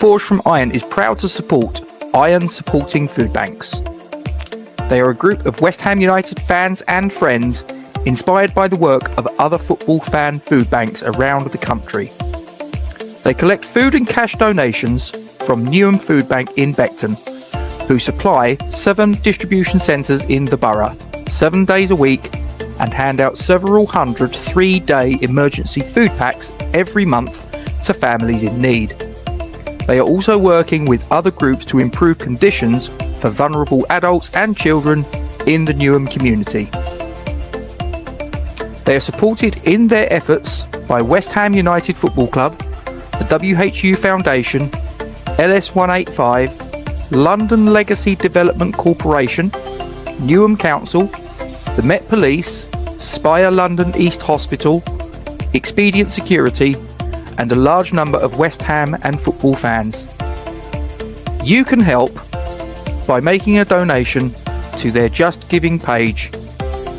Forged from Iron is proud to support Iron Supporting Food Banks. They are a group of West Ham United fans and friends inspired by the work of other football fan food banks around the country. They collect food and cash donations from Newham Food Bank in Beckton, who supply 7 distribution centres in the borough, 7 days a week, and hand out several hundred 3-day emergency food packs every month to families in need. They are also working with other groups to improve conditions for vulnerable adults and children in the Newham community. They are supported in their efforts by West Ham United Football Club, the WHU Foundation, LS185, London Legacy Development Corporation, Newham Council, the Met Police, Spire London East Hospital, Expedient Security, and a large number of West Ham and football fans. You can help by making a donation to their Just Giving page.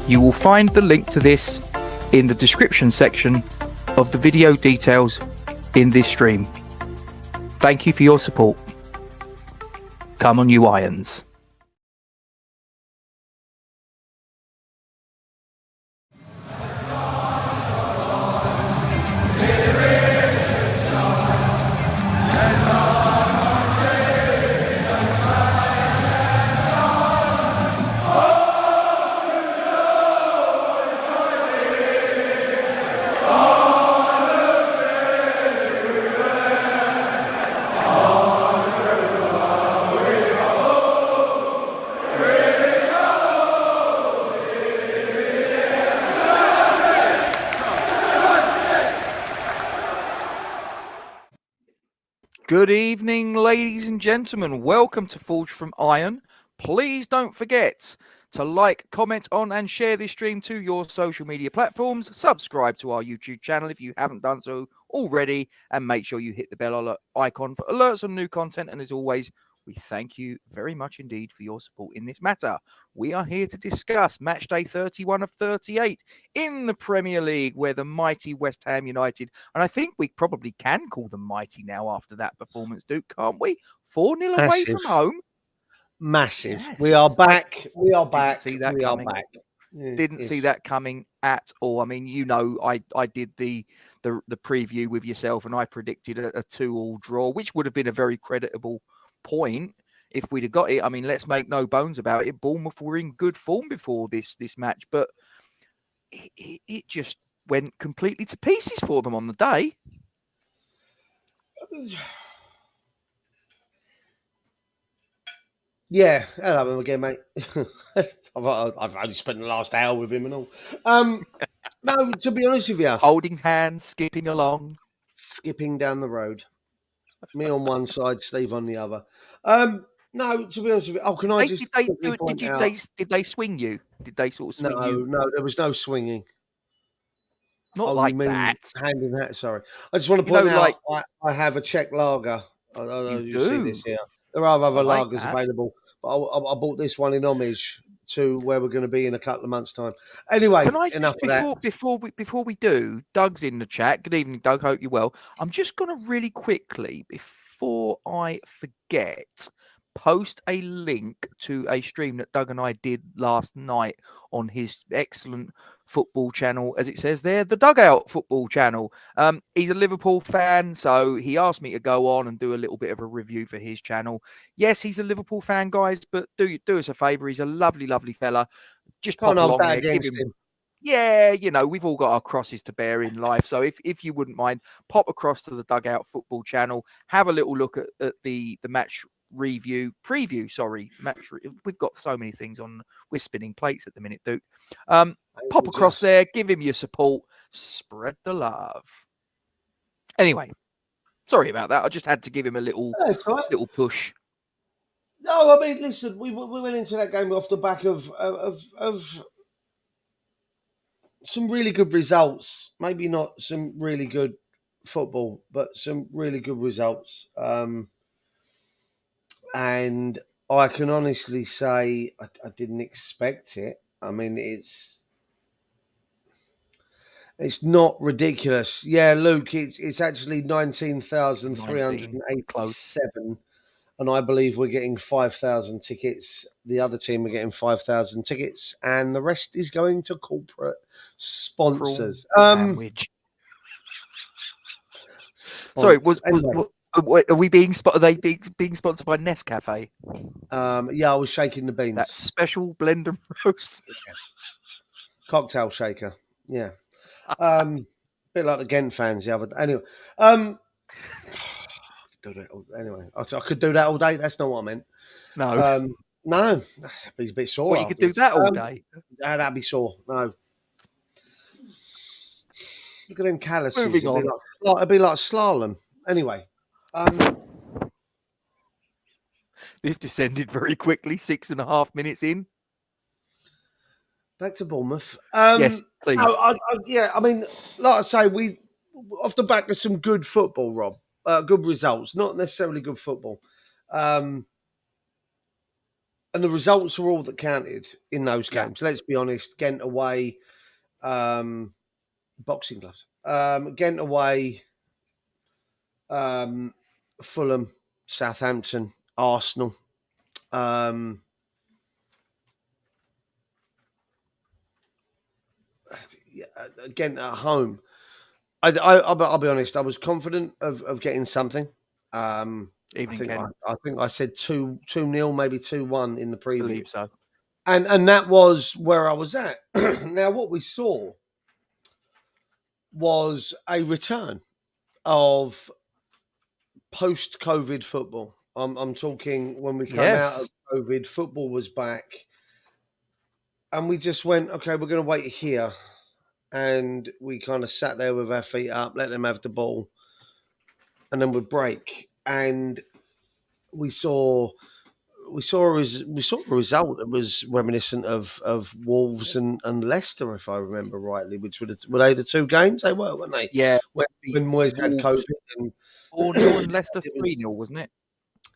You will find the link to this in the description section of the video details in this stream. Thank you for your support. Come on, you Irons. Good evening, ladies and gentlemen. Welcome to Forged from Iron. Please don't forget to like, comment on and share this stream to your social media platforms. Subscribe to our YouTube channel if you haven't done so already, and make sure you hit the bell icon for alerts on new content. And as always, we thank you very much indeed for your support in this matter. We are here to discuss Matchday 31 of 38 in the Premier League, where the mighty West Ham United, and I think we probably can call them mighty now after that performance, Duke, can't we? 4-0 away from home. Massive. Yes. We are back. We are back. See that we coming. are back. Didn't see that coming at all. I mean, you know, I did the preview with yourself, and I predicted a 2-2 draw, which would have been a very creditable point if we'd have got it. I mean, let's make no bones about it. Bournemouth were in good form before this match, but it just went completely to pieces for them on the day. Yeah, hello again, mate. I've only spent the last hour with him and all. No, to be honest with you, holding hands, skipping along, skipping down the road. Me on one side, Steve on the other. No, to be honest with you, did they swing you? Did they sort of swing you? No, there was no swinging. Not like that. Hand in hand. Sorry, I just want to point out I have a Czech lager. I don't know if you see this here. There are other lagers available, but I bought this one in homage to where we're going to be in a couple of months' time. Anyway, enough of that. Before we do, Doug's in the chat. Good evening, Doug. Hope you're well. I'm just going to really quickly, before I forget, post a link to a stream that Doug and I did last night on his excellent football channel, as it says there, the Dugout football channel. He's a Liverpool fan, so he asked me to go on and do a little bit of a review for his channel. Yes, he's a Liverpool fan, guys, but do us a favour. He's a lovely fella. Just pop along there, give him. Yeah, you know, we've all got our crosses to bear in life. So if you wouldn't mind, pop across to the Dugout football channel, have a little look at the match preview. We've got so many things on. We're spinning plates at the minute, Duke. Pop across there, give him your support, spread the love. Anyway, sorry about that. I just had to give him a little push. No, I mean, listen, we went into that game off the back of some really good results. Maybe not some really good football, but some really good results. And I can honestly say I didn't expect it. I mean, It's not ridiculous. Yeah, Luke, it's actually 19. Close. 19,387. And I believe we're getting 5,000 tickets. The other team are getting 5,000 tickets. And the rest is going to corporate sponsors. Sandwich. Sorry, are we being are they being sponsored by Nescafe? Yeah, I was shaking the beans. That special blend and roast. Yeah. Cocktail shaker. Yeah. Bit like the Ghent fans the other day. Anyway, anyway, I could do that all day. That's not what I meant. No. No, he's a bit sore. Well, you could do that all day. That'd be sore. No. Look at them calluses. Moving on. It'd be like slalom. Anyway. This descended very quickly, 6.5 minutes in. Back to Bournemouth. Yes, please. I mean, like I say, we off the back of some good football, Rob. Good results, not necessarily good football. And the results were all that counted in those games. Let's be honest. Ghent away, boxing gloves. Ghent away, Fulham, Southampton, Arsenal. Again at home, I'll be honest. I was confident of getting something. I think I said 2-0, maybe 2-1 in the preview. I believe so. And that was where I was at. Now, what we saw was a return of post-COVID football. I'm talking when we came out of COVID, football was back, and we just went, okay, we're going to wait here. And we kind of sat there with our feet up, let them have the ball, and then we'd break. And we saw a result that was reminiscent of Wolves and Leicester, if I remember rightly, which were they the two games they were, weren't they? Yeah. When Moyes had COVID and 4-0 and Leicester 3-0, wasn't it?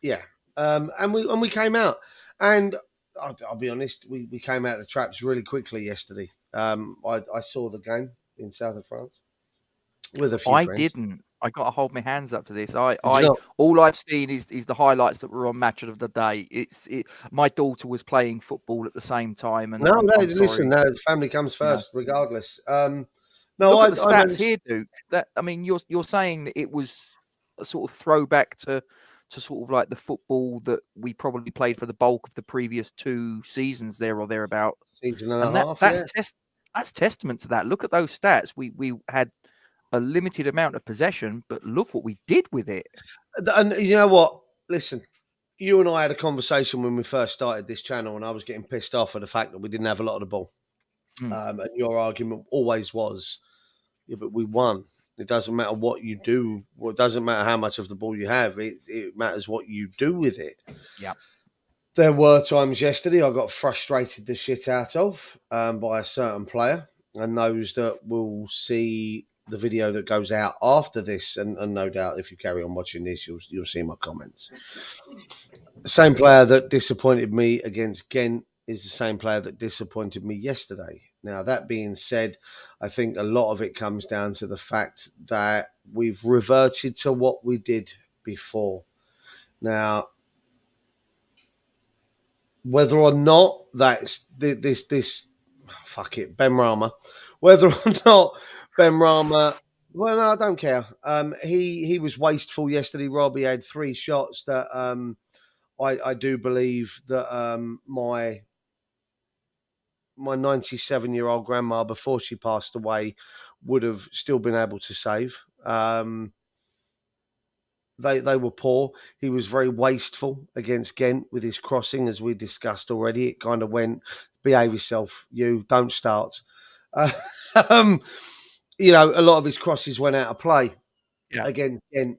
Yeah. And we came out, and I'll be honest, we came out of the traps really quickly yesterday. I saw the game in southern France with a few friends. I didn't. I got to hold my hands up to this. All I've seen is the highlights that were on Match of the Day. My daughter was playing football at the same time, and listen, family comes first, regardless. Look at the stats here, Duke. You're saying that it was a sort of throwback to sort of like the football that we probably played for the bulk of the previous 2 seasons there or thereabout. Season and a half. That's testament to that. Look at those stats. We had a limited amount of possession, but look what we did with it. And you know what? Listen, you and I had a conversation when we first started this channel, and I was getting pissed off at the fact that we didn't have a lot of the ball. And your argument always was, yeah, but we won. It doesn't matter what you do. Well, it doesn't matter how much of the ball you have. It matters what you do with it. Yeah. There were times yesterday I got frustrated the shit out of by a certain player, and those that will see the video that goes out after this, and no doubt if you carry on watching this, you'll see my comments. The same player that disappointed me against Ghent is the same player that disappointed me yesterday. Now, that being said, I think a lot of it comes down to the fact that we've reverted to what we did before. Now, whether or not that's this fuck it, Ben Rama, whether or not Ben Rama, well, no, I don't care. He was wasteful yesterday, Rob. He had 3 shots that I do believe that my 97-year-old grandma, before she passed away, would have still been able to save. They were poor. He was very wasteful against Ghent with his crossing, as we discussed already. It kind of went, behave yourself, don't start. A lot of his crosses went out of play against Ghent.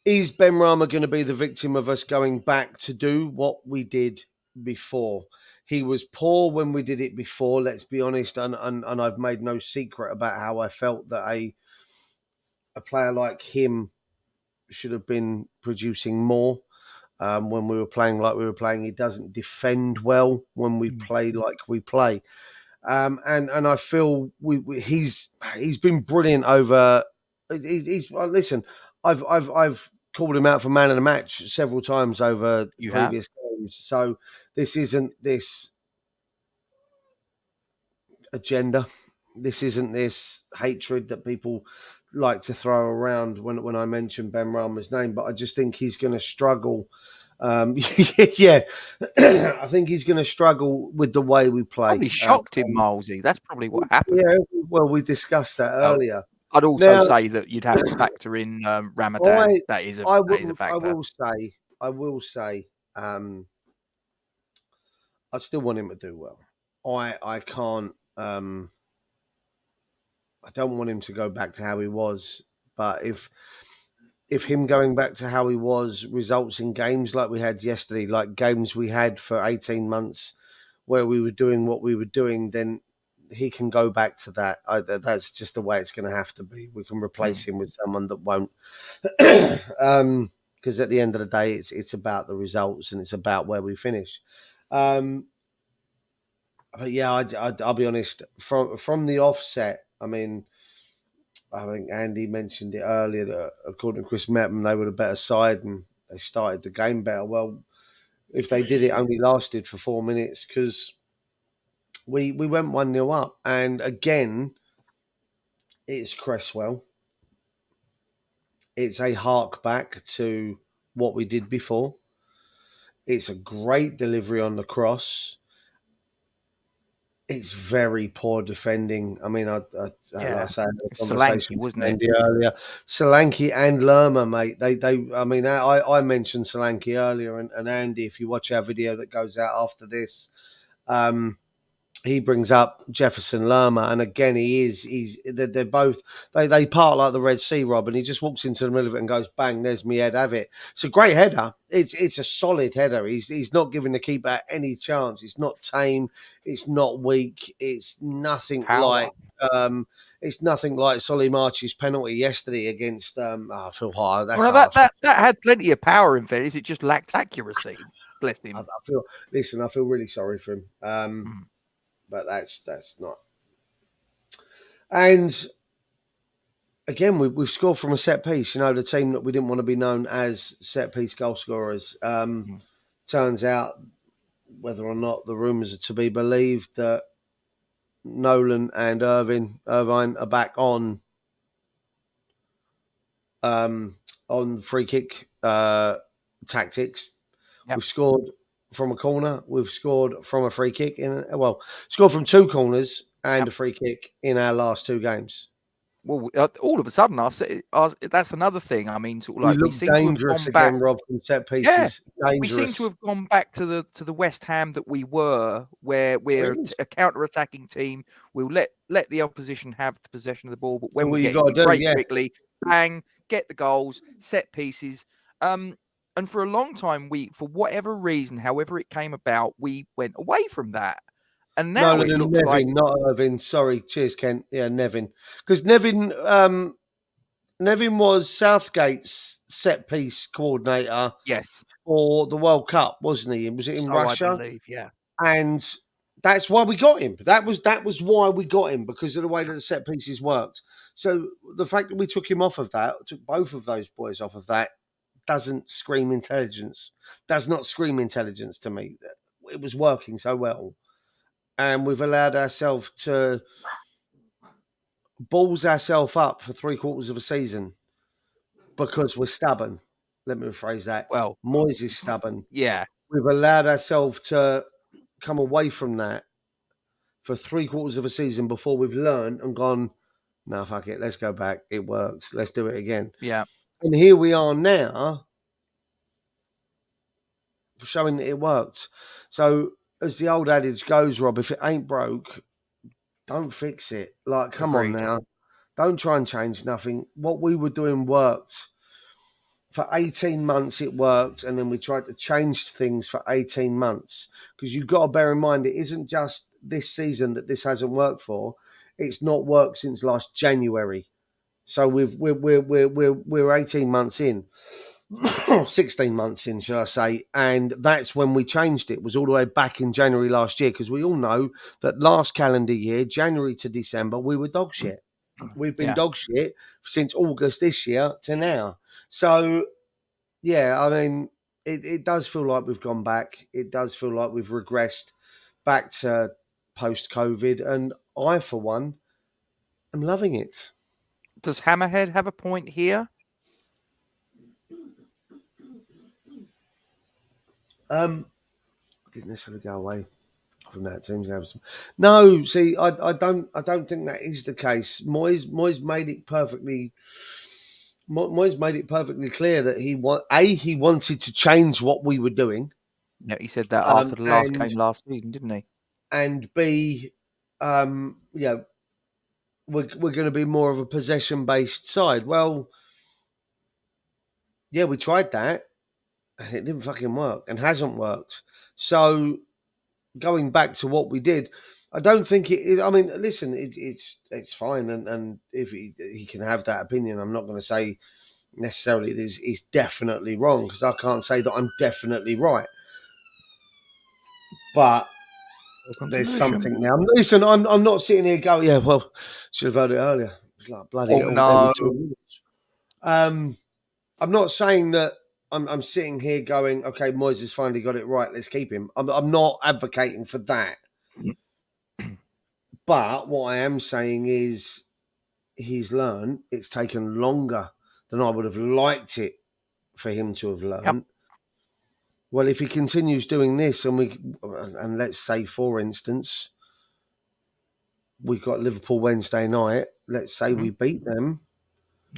Is Ben Rama going to be the victim of us going back to do what we did before? He was poor when we did it before, let's be honest, and I've made no secret about how I felt that a player like him should have been producing more when we were playing like we were playing. He doesn't defend well when we play like we play. And I feel he's been brilliant over. Listen. I've called him out for man of the match several times over You have? previous games. So this isn't this agenda. This isn't this hatred that people like to throw around when I mention Ben Rama's name. But I just think he's going to struggle. Yeah, I think he's going to struggle with the way we play. Probably shocked him, Milesy. That's probably what happened. Yeah, well, we discussed that earlier. I'd also say that you'd have to factor in Ramadan. That is a factor. I will say, I still want him to do well. I can't. I don't want him to go back to how he was. But if him going back to how he was results in games like we had yesterday, like games we had for 18 months where we were doing what we were doing, then he can go back to that. That's just the way it's going to have to be. We can replace him with someone that won't. Because at the end of the day, it's about the results and it's about where we finish. But yeah, I'll be honest. From the offset, I mean, I think Andy mentioned it earlier that according to Chris Mepham, they were the better side and they started the game better. Well, if they did, it only lasted for 4 minutes because we went 1-0 up. And again, it's Cresswell. It's a hark back to what we did before. It's a great delivery on the cross. It's very poor defending. I mean, like I say, Solanke, wasn't it? Earlier, Solanke and Lerma, mate. I mean, I mentioned Solanke earlier, and Andy, if you watch our video that goes out after this, he brings up Jefferson Lerma, and again, they're both they part like the Red Sea, Rob, and he just walks into the middle of it and goes, bang, there's me head, have it. It's a great header. It's a solid header. He's not giving the keeper any chance. It's not tame. It's not weak. It's nothing like Solly March's penalty yesterday against. I feel hard. That had plenty of power in fairness. It just lacked accuracy. Bless him. I feel really sorry for him. But that's not. And again, we've scored from a set piece. You know, the team that we didn't want to be known as set piece goal scorers. Turns out, whether or not the rumours are to be believed, that Nolan and Irvine are back on free kick tactics. Yep. We've scored from a corner. We've scored from a free kick scored from 2 corners and a free kick in our last 2 games. Well, all of a sudden, that's another thing. I mean, sort of like we seem dangerous to have gone again, Rob, from set pieces. Yeah, we seem to have gone back to the West Ham that we were, where we're a counter-attacking team. We'll let the opposition have the possession of the ball, but when we get it quickly, bang, get the goals, set pieces. And for a long time, for whatever reason, however it came about, we went away from that. And now it looks Nevin, like... not Irvin. Sorry. Cheers, Kent. Yeah, Nevin. Because Nevin was Southgate's set-piece coordinator for the World Cup, wasn't he? Was it in Russia? I believe, yeah. And that's why we got him. That was why we got him, because of the way that the set-pieces worked. So the fact that we took him off of that, took both of those boys off of that, doesn't scream intelligence. Does not scream intelligence to me. It was working so well. And we've allowed ourselves to balls ourselves up for 3/4 of a season because we're stubborn. Let me rephrase that. Well, Moyes is stubborn. Yeah. We've allowed ourselves to come away from that for 3/4 of a season before we've learned and gone, no, fuck it, let's go back. It works. Let's do it again. Yeah. And here we are now showing that it worked. So as the old adage goes, Rob, if it ain't broke, don't fix it. Like, come on now. Don't try and change nothing. What we were doing worked. For 18 months, it worked. And then we tried to change things for 18 months. Because you've got to bear in mind, it isn't just this season that this hasn't worked for. It's not worked since last January. So we're 18 months in. 16 months in, shall I say, and that's when we changed it. It was all the way back in January last year, because we all know that last calendar year, January to December, we were dog shit. We've been dog shit since August this year to now. So, yeah, I mean, it does feel like we've gone back. It does feel like we've regressed back to post-COVID, and I, for one, am loving it. Does Hammerhead have a point here? Didn't necessarily go away from that team's games. No, see, I don't think that is the case. Moyes made it perfectly. Moyes made it perfectly clear that he wanted to change what we were doing. Yeah, he said that after the last game last season, didn't he? And B, we're going to be more of a possession-based side. Well, yeah, we tried that, and it didn't fucking work, and hasn't worked. So, going back to what we did, I don't think it is. I mean, listen, it's fine, and if he can have that opinion, I'm not going to say necessarily this is definitely wrong, because I can't say that I'm definitely right. But there's something now. Listen, I'm not sitting here going, yeah, well, should have heard it earlier. It's like bloody hell, no. I'm not saying that I'm sitting here going, okay, Moyes has finally got it right, let's keep him. I'm not advocating for that. But what I am saying is he's learned. It's taken longer than I would have liked it for him to have learned. Yep. Well, if he continues doing this, and let's say, for instance, we've got Liverpool Wednesday night. Let's say we beat them.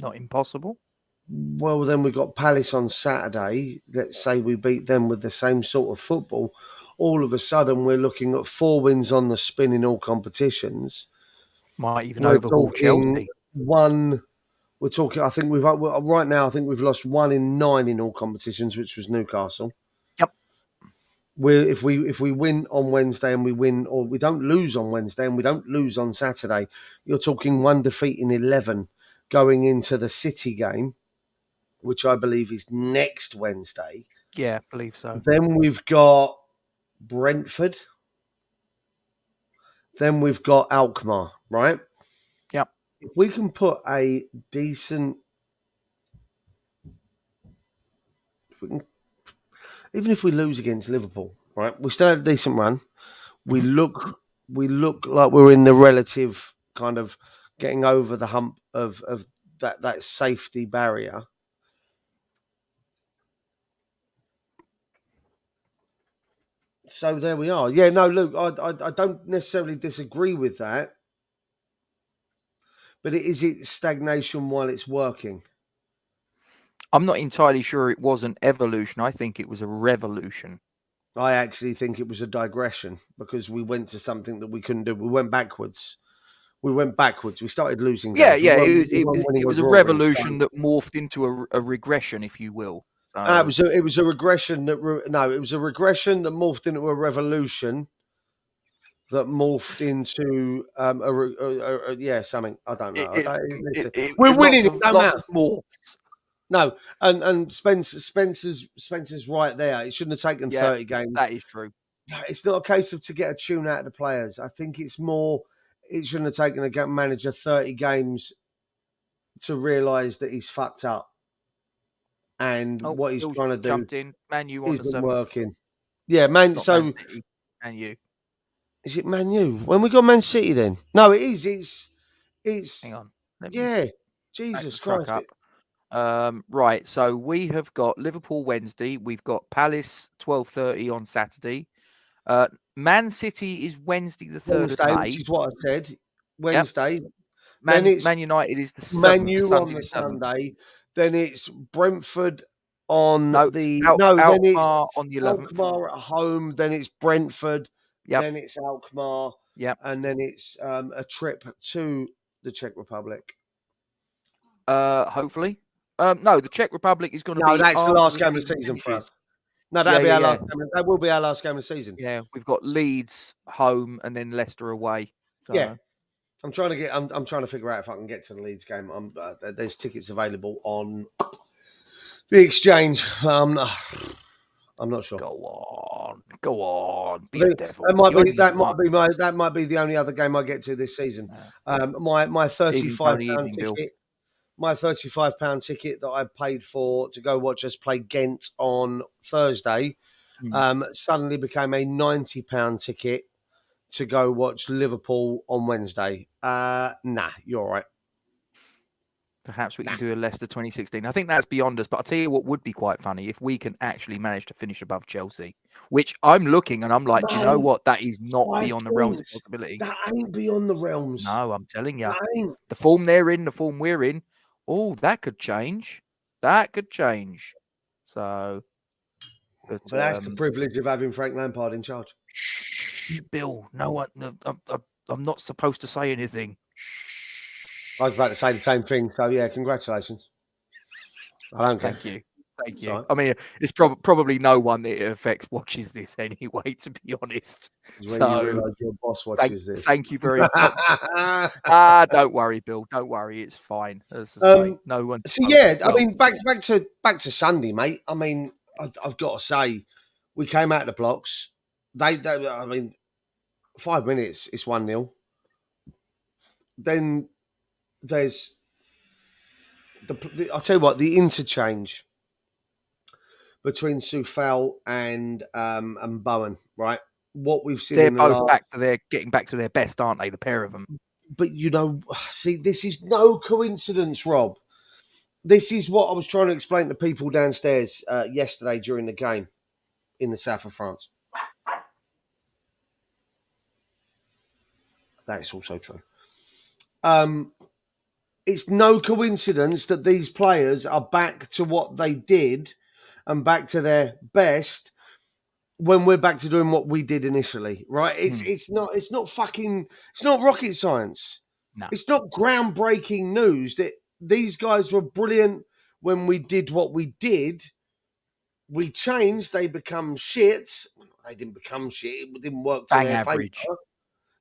Not impossible. Well, then we've got Palace on Saturday. Let's say we beat them with the same sort of football. All of a sudden, we're looking at 4 wins on the spin in all competitions. Might even overhaul Chelsea. We're talking. I think right now. I think we've lost 1 in 9 in all competitions, which was Newcastle. Yep. If we win on Wednesday and we win, or we don't lose on Wednesday and we don't lose on Saturday, you're talking 1 defeat in 11 going into the City game, which I believe is next Wednesday. Yeah, I believe so. Then we've got Brentford. Then we've got Alkmaar, right? Yep. If we can put a decent... even if we lose against Liverpool, right? We still had a decent run. We look like we're in the relative kind of getting over the hump of that safety barrier. So there we are. Yeah, no, look, I don't necessarily disagree with that. But is it stagnation while it's working? I'm not entirely sure it was an evolution. I think it was a revolution. I actually think it was a digression, because we went to something that we couldn't do. We went backwards. We started losing games. Yeah. It was a revolution that morphed into a regression, if you will. It was a regression that morphed into a revolution that morphed into something. I don't know. We're winning. It don't matter. Morphs. No, and Spencer's right there. It shouldn't have taken 30 games. That is true. It's not a case of to get a tune out of the players. I think it's more. It shouldn't have taken a manager 30 games to realise that he's fucked up, and what he's trying to do jumped in. Man U on the 7th. Working. Yeah, Man. So Man U. Is it Man U? When we got Man City then? No, it is. It's. Hang on. Jesus Christ. Right. So we have got Liverpool Wednesday. We've got Palace 12:30 on Saturday. Man City is Wednesday the 3rd of May. Which is what I said. Wednesday. Yep. Man United is the 7th. Man U on the Sunday. Then it's Brentford on Alkmaar then it's on the 11th. Alkmaar at home. Then it's Brentford. Yep. Then it's Alkmaar. Yep. And then it's a trip to the Czech Republic. Hopefully. No, the Czech Republic is going to be... No, that's the last game of the season for us. No, that'll be our last game. That will be our last game of the season. Yeah, we've got Leeds home and then Leicester away. So. Yeah. I'm trying to figure out if I can get to the Leeds game. There's tickets available on The exchange. I'm not sure. Go on. Be a devil. That might be the only other game I get to this season. My £35 Bill. ticket. My £35 ticket that I paid for to go watch us play Ghent on Thursday suddenly became a £90 ticket to go watch Liverpool on Wednesday. Nah, you're all right. Perhaps we can do a Leicester 2016. I think that's beyond us, but I'll tell you what would be quite funny if we can actually manage to finish above Chelsea, which I'm looking and I'm like, do you know what? That is not beyond the realms of possibility. That ain't beyond the realms. No, I'm telling you. The form they're in, the form we're in, that could change. So... But that's the privilege of having Frank Lampard in charge. Shh, Bill, no one. I'm not supposed to say anything. I was about to say the same thing. So yeah, congratulations. I don't care. Thank you. Sorry. I mean, it's probably no one that it affects watches this anyway. To be honest, when you realise your boss watches this. Thank you very much. Don't worry, Bill. Don't worry. It's fine. No one. So yeah, I mean, back to Sunday, mate. I mean, I've got to say, we came out of the blocks. I mean, 5 minutes, it's 1-0. Then there's I'll tell you what, the interchange between Soufal and Bowen, right? What we've seen, they're both getting back to their best, aren't they? The pair of them. But see, this is no coincidence, Rob. This is what I was trying to explain to people downstairs yesterday during the game in the south of France. That's also true. It's no coincidence that these players are back to what they did and back to their best when we're back to doing what we did initially, right? It's not rocket science. No. It's not groundbreaking news that these guys were brilliant when we did what we did. We changed, they become shit. They didn't become shit. It didn't work to bang their average. Favor.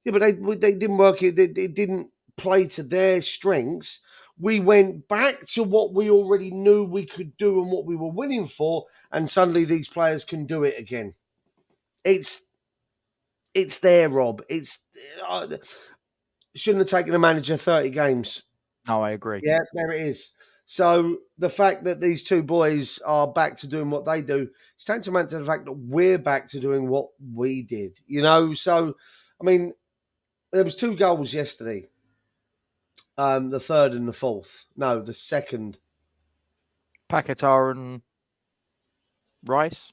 Yeah, but they didn't work. It didn't play to their strengths. We went back to what we already knew we could do and what we were winning for, and suddenly these players can do it again. It's there, Rob. Shouldn't have taken a manager 30 games. No, I agree. Yeah, there it is. So the fact that these two boys are back to doing what they do, it's tantamount to the fact that we're back to doing what we did. So I mean, there was 2 goals yesterday. The third and the fourth. No, the second. Paquetá and Rice.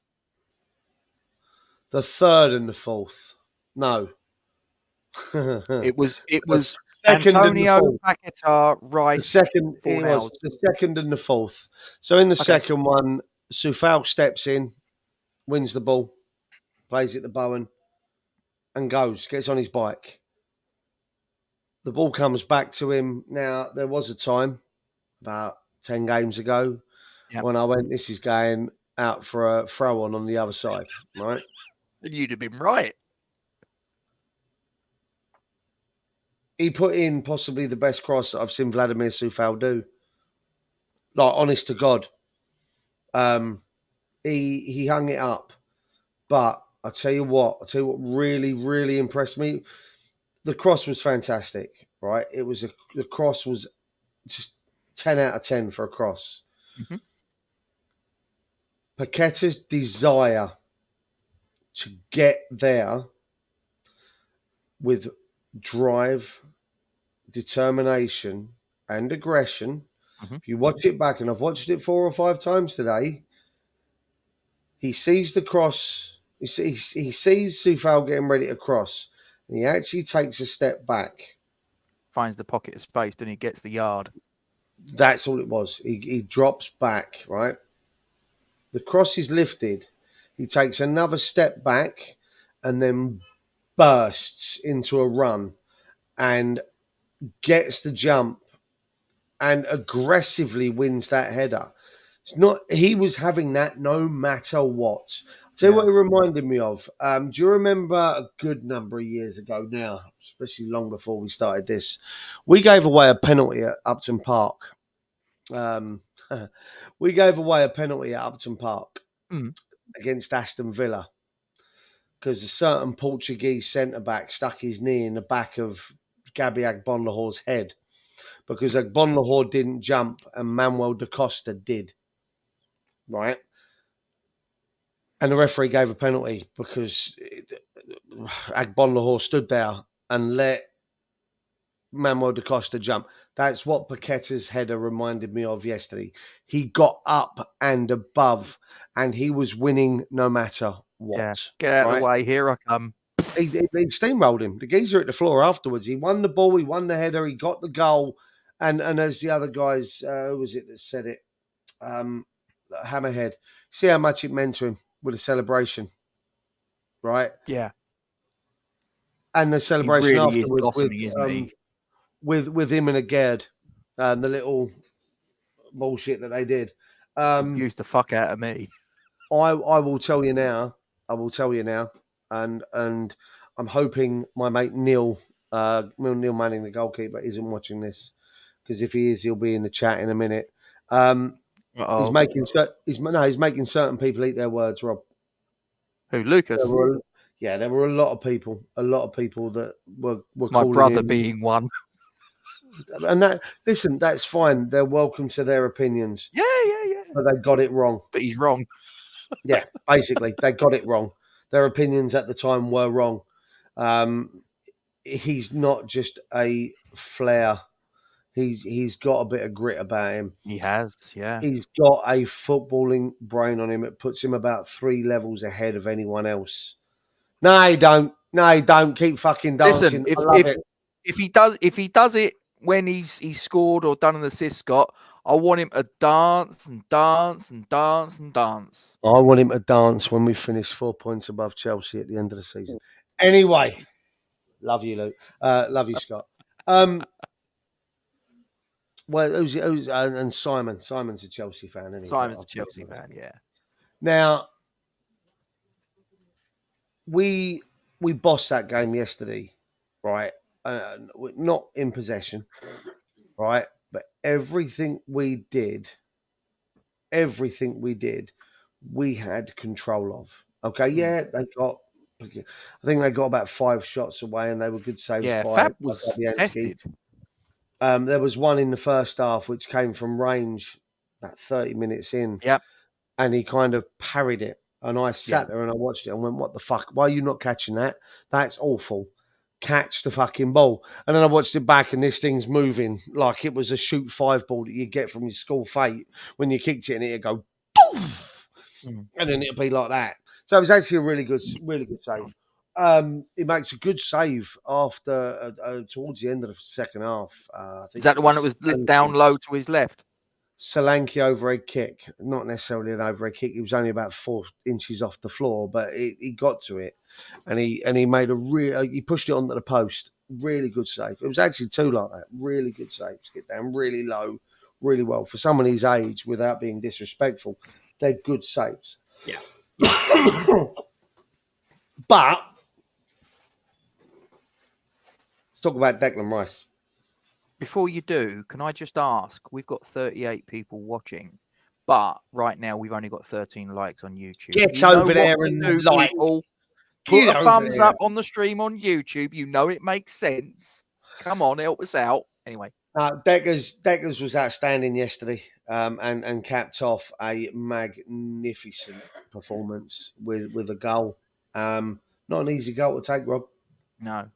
The third and the fourth. No. It was Antonio, Paquetá, Rice. The second and the fourth. So in the second one, Soufal steps in, wins the ball, plays it to Bowen, and gets on his bike. The ball comes back to him. Now, there was a time, about 10 games ago, when I went, this is going out for a throw on the other side, right? And you'd have been right. He put in possibly the best cross that I've seen Vladimir Soufal do. Like, honest to God. He hung it up. But I'll tell you what really, really impressed me. The cross was fantastic, right? The cross was just 10 out of 10 for a cross. Mm-hmm. Paqueta's desire to get there with drive, determination, and aggression. Mm-hmm. If you watch it back, and I've watched it 4 or 5 times today, he sees the cross. He sees Soufal getting ready to cross. And he actually takes a step back. Finds the pocket of space, and he gets the yard. That's all it was. He drops back, right? The cross is lifted. He takes another step back and then bursts into a run and gets the jump and aggressively wins that header. He was having that no matter what. Tell you what it reminded me of. Do you remember a good number of years ago now, especially long before we started this, we gave away a penalty at Upton Park. We gave away a penalty at Upton Park Mm. against Aston Villa because a certain Portuguese centre-back stuck his knee in the back of Gabby Agbonlahor's head because Agbonlahor didn't jump and Manuel da Costa did, right? And the referee gave a penalty because Agbonlahor stood there and let Manuel da Costa jump. That's what Paqueta's header reminded me of yesterday. He got up and above, and he was winning no matter what. Yeah. Get out of the way. Here I come. He steamrolled him. The geezer hit the floor afterwards. He won the ball. He won the header. He got the goal. And as the other guys, who was it that said it? Hammerhead. See how much it meant to him with the celebration, right? Yeah. And the celebration he really afterwards is blossoming, isn't he? With him and a Gerd, the little bullshit that they did. Used the fuck out of me. I will tell you now. And I'm hoping my mate Neil Manning, the goalkeeper, isn't watching this, because if he is, he'll be in the chat in a minute. He's making certain people eat their words, Rob. Who, Lucas? There were a lot of people that were my brother being one. And that's fine. They're welcome to their opinions. Yeah. But they got it wrong. But he's wrong. Yeah, basically, they got it wrong. Their opinions at the time were wrong. He's not just a flair. He's got a bit of grit about him. He has, yeah. He's got a footballing brain on him. It puts him about 3 levels ahead of anyone else. No, he don't. Keep fucking dancing. Listen, if he does it when he's scored or done an assist, Scott, I want him to dance and dance and dance and dance. I want him to dance when we finish 4 points above Chelsea at the end of the season. Anyway, love you, Luke. Love you, Scott. Well, who's and Simon? Simon's a Chelsea fan, isn't he? Simon's a Chelsea fan, yeah. Now, we bossed that game yesterday, right? Not in possession, right? But everything we did, we had control of. Okay, yeah, I think they got about 5 shots away, and they were good saves. Yeah, Fab was tested. There was one in the first half which came from range about 30 minutes in. Yep. And he kind of parried it. And I sat there and I watched it and went, what the fuck? Why are you not catching that? That's awful. Catch the fucking ball. And then I watched it back and this thing's moving like it was a shoot 5 ball that you get from your school fete when you kicked it and it'd go, and then it'd be like that. So it was actually a really good save. He makes a good save after towards the end of the second half. Is that the one that was down low to his left? Solanke overhead kick, not necessarily an overhead kick. He was only about 4 inches off the floor, but he got to it, and he made he pushed it onto the post. Really good save. It was actually 2 like that. Really good saves. Get down really low, really well for someone his age. Without being disrespectful, they're good saves. Yeah. But let's talk about Declan Rice. Before you do, can I just ask? We've got 38 people watching, but right now we've only got 13 likes on YouTube. Get over there and like. Put a thumbs up on the stream on YouTube. You know it makes sense. Come on, help us out. Anyway. Deckers was outstanding yesterday and capped off a magnificent performance with a goal. Not an easy goal to take, Rob. No.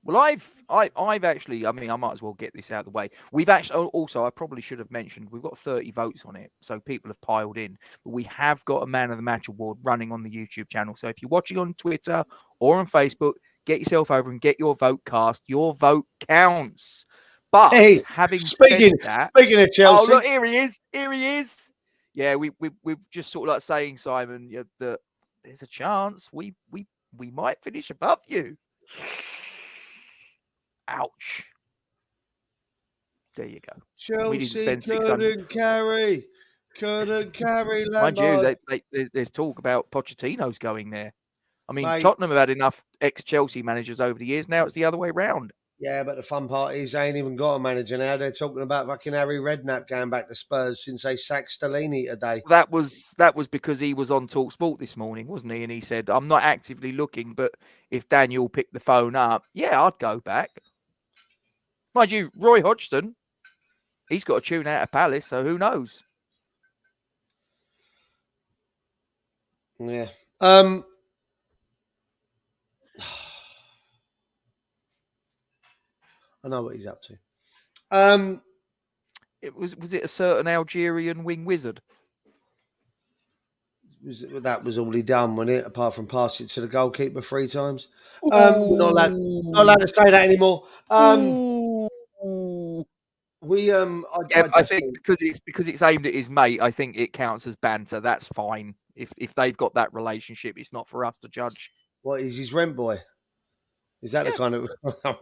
Well, I've actually, I mean, I might as well get this out of the way. We've actually, also, I probably should have mentioned, we've got 30 votes on it. So people have piled in. But we have got a Man of the Match award running on the YouTube channel. So if you're watching on Twitter or on Facebook, get yourself over and get your vote cast. Your vote counts. But having said that, speaking of Chelsea, oh look, here he is. Yeah, we've just sort of like saying, Simon, that there's a chance we might finish above you. Ouch. There you go. Chelsea we didn't spend couldn't carry. Mind you, there's talk about Pochettino's going there. I mean, Tottenham have had enough ex-Chelsea managers over the years. Now it's the other way round. Yeah, but the fun part is they ain't even got a manager now. They're talking about fucking Harry Redknapp going back to Spurs since they sacked Stellini today. That was because he was on TalkSport this morning, wasn't he? And he said, "I'm not actively looking, but if Daniel picked the phone up, yeah, I'd go back." Mind you, Roy Hodgson, he's got a tune out of Palace, so who knows? Yeah. I know what he's up to. Was it a certain Algerian wing wizard? That was all he done, wasn't it? Apart from pass it to the goalkeeper 3 times. We're not allowed to say that anymore. I think because it's aimed at his mate, I think it counts as banter. That's fine. If they've got that relationship, it's not for us to judge. What is his rent boy? Is that the kind of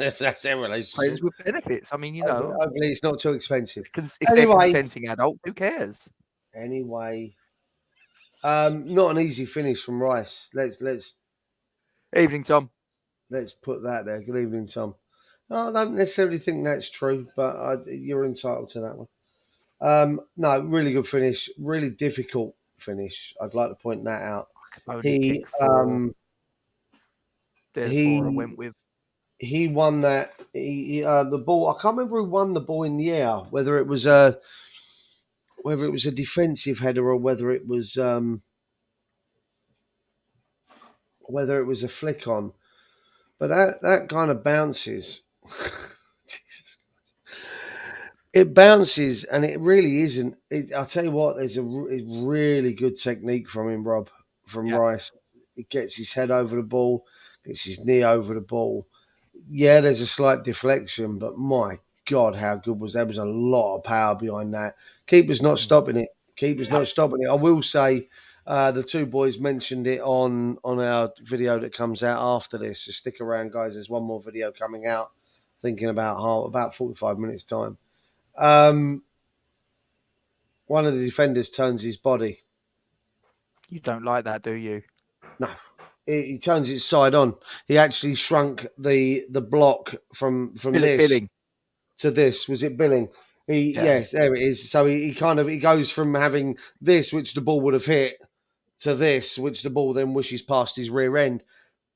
if that's their relationship? Friends with benefits. I mean, you know. Hopefully it's not too expensive. If they're consenting adult, who cares? Anyway, not an easy finish from Rice. Let's. Evening, Tom. Let's put that there. Good evening, Tom. No, I don't necessarily think that's true, but you're entitled to that one. No, really good finish. Really difficult finish. I'd like to point that out. Therefore, I went with. He won that. The ball. I can't remember who won the ball in the air. Whether it was a defensive header or whether it was a flick on. But that kind of bounces. Jesus Christ. It bounces, and it really isn't. I'll tell you what. There's a really good technique from him, Rob, from Rice. He gets his head over the ball, gets his knee over the ball. Yeah, there's a slight deflection, but my God, how good was that? There was a lot of power behind that. Keeper's not stopping it. Not stopping it. I will say the two boys mentioned it on our video that comes out after this. So stick around, guys. There's one more video coming out, thinking about 45 minutes time. One of the defenders turns his body. You don't like that, do you? No. He turns it side on. He actually shrunk the block from Billing to this. Was it Billing? Yes, there it is. So he goes from having this, which the ball would have hit, to this, which the ball then wishes past his rear end.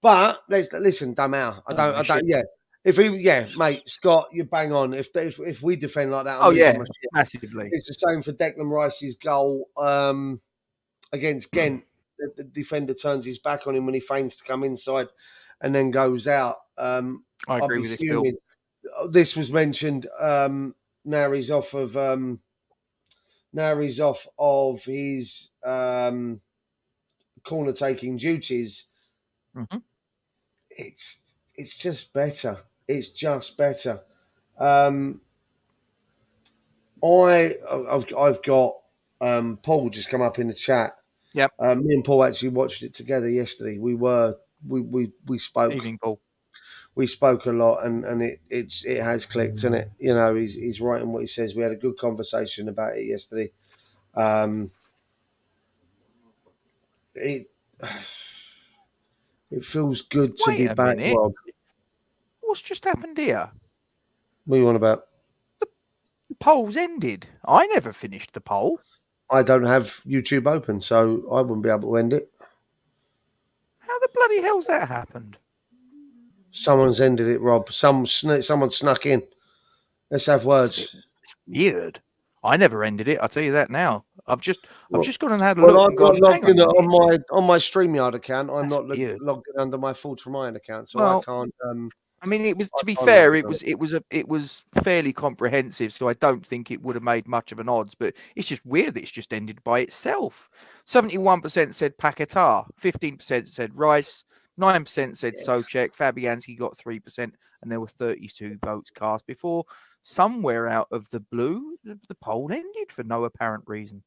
But listen, Damau. I don't. Yeah, mate, Scott, you bang on. If we defend like that, massively. It's the same for Declan Rice's goal against Ghent. The defender turns his back on him when he feigns to come inside and then goes out. I agree with this, Bill. This was mentioned. Now he's off of his corner taking duties. Mm-hmm. It's just better. It's just better. I've got Paul just come up in the chat. Yep. Me and Paul actually watched it together yesterday. We spoke. Evening, Paul. We spoke a lot, and it has clicked, and it, you know, he's right in what he says. We had a good conversation about it yesterday. It feels good to be back, Rob. What's just happened here? What are you on about? The poll's ended. I never finished the poll. I don't have YouTube open, so I wouldn't be able to end it. How the bloody hell's that happened? Someone's ended it, Rob. Someone snuck in. Let's have words. It's weird. I never ended it. I'll tell you that now. I've just gone and had a look. I'm not logged in on my StreamYard account. I'm not logged in under my Full Tremaine account, so I can't. I mean, it was, to be fair, it was fairly comprehensive, so I don't think it would have made much of an odds. But it's just weird that it's just ended by itself. 71% said Paquetá, 15% said Rice, 9% said Souček. Fabianski got 3%, and there were 32 votes cast before somewhere out of the blue the poll ended for no apparent reason.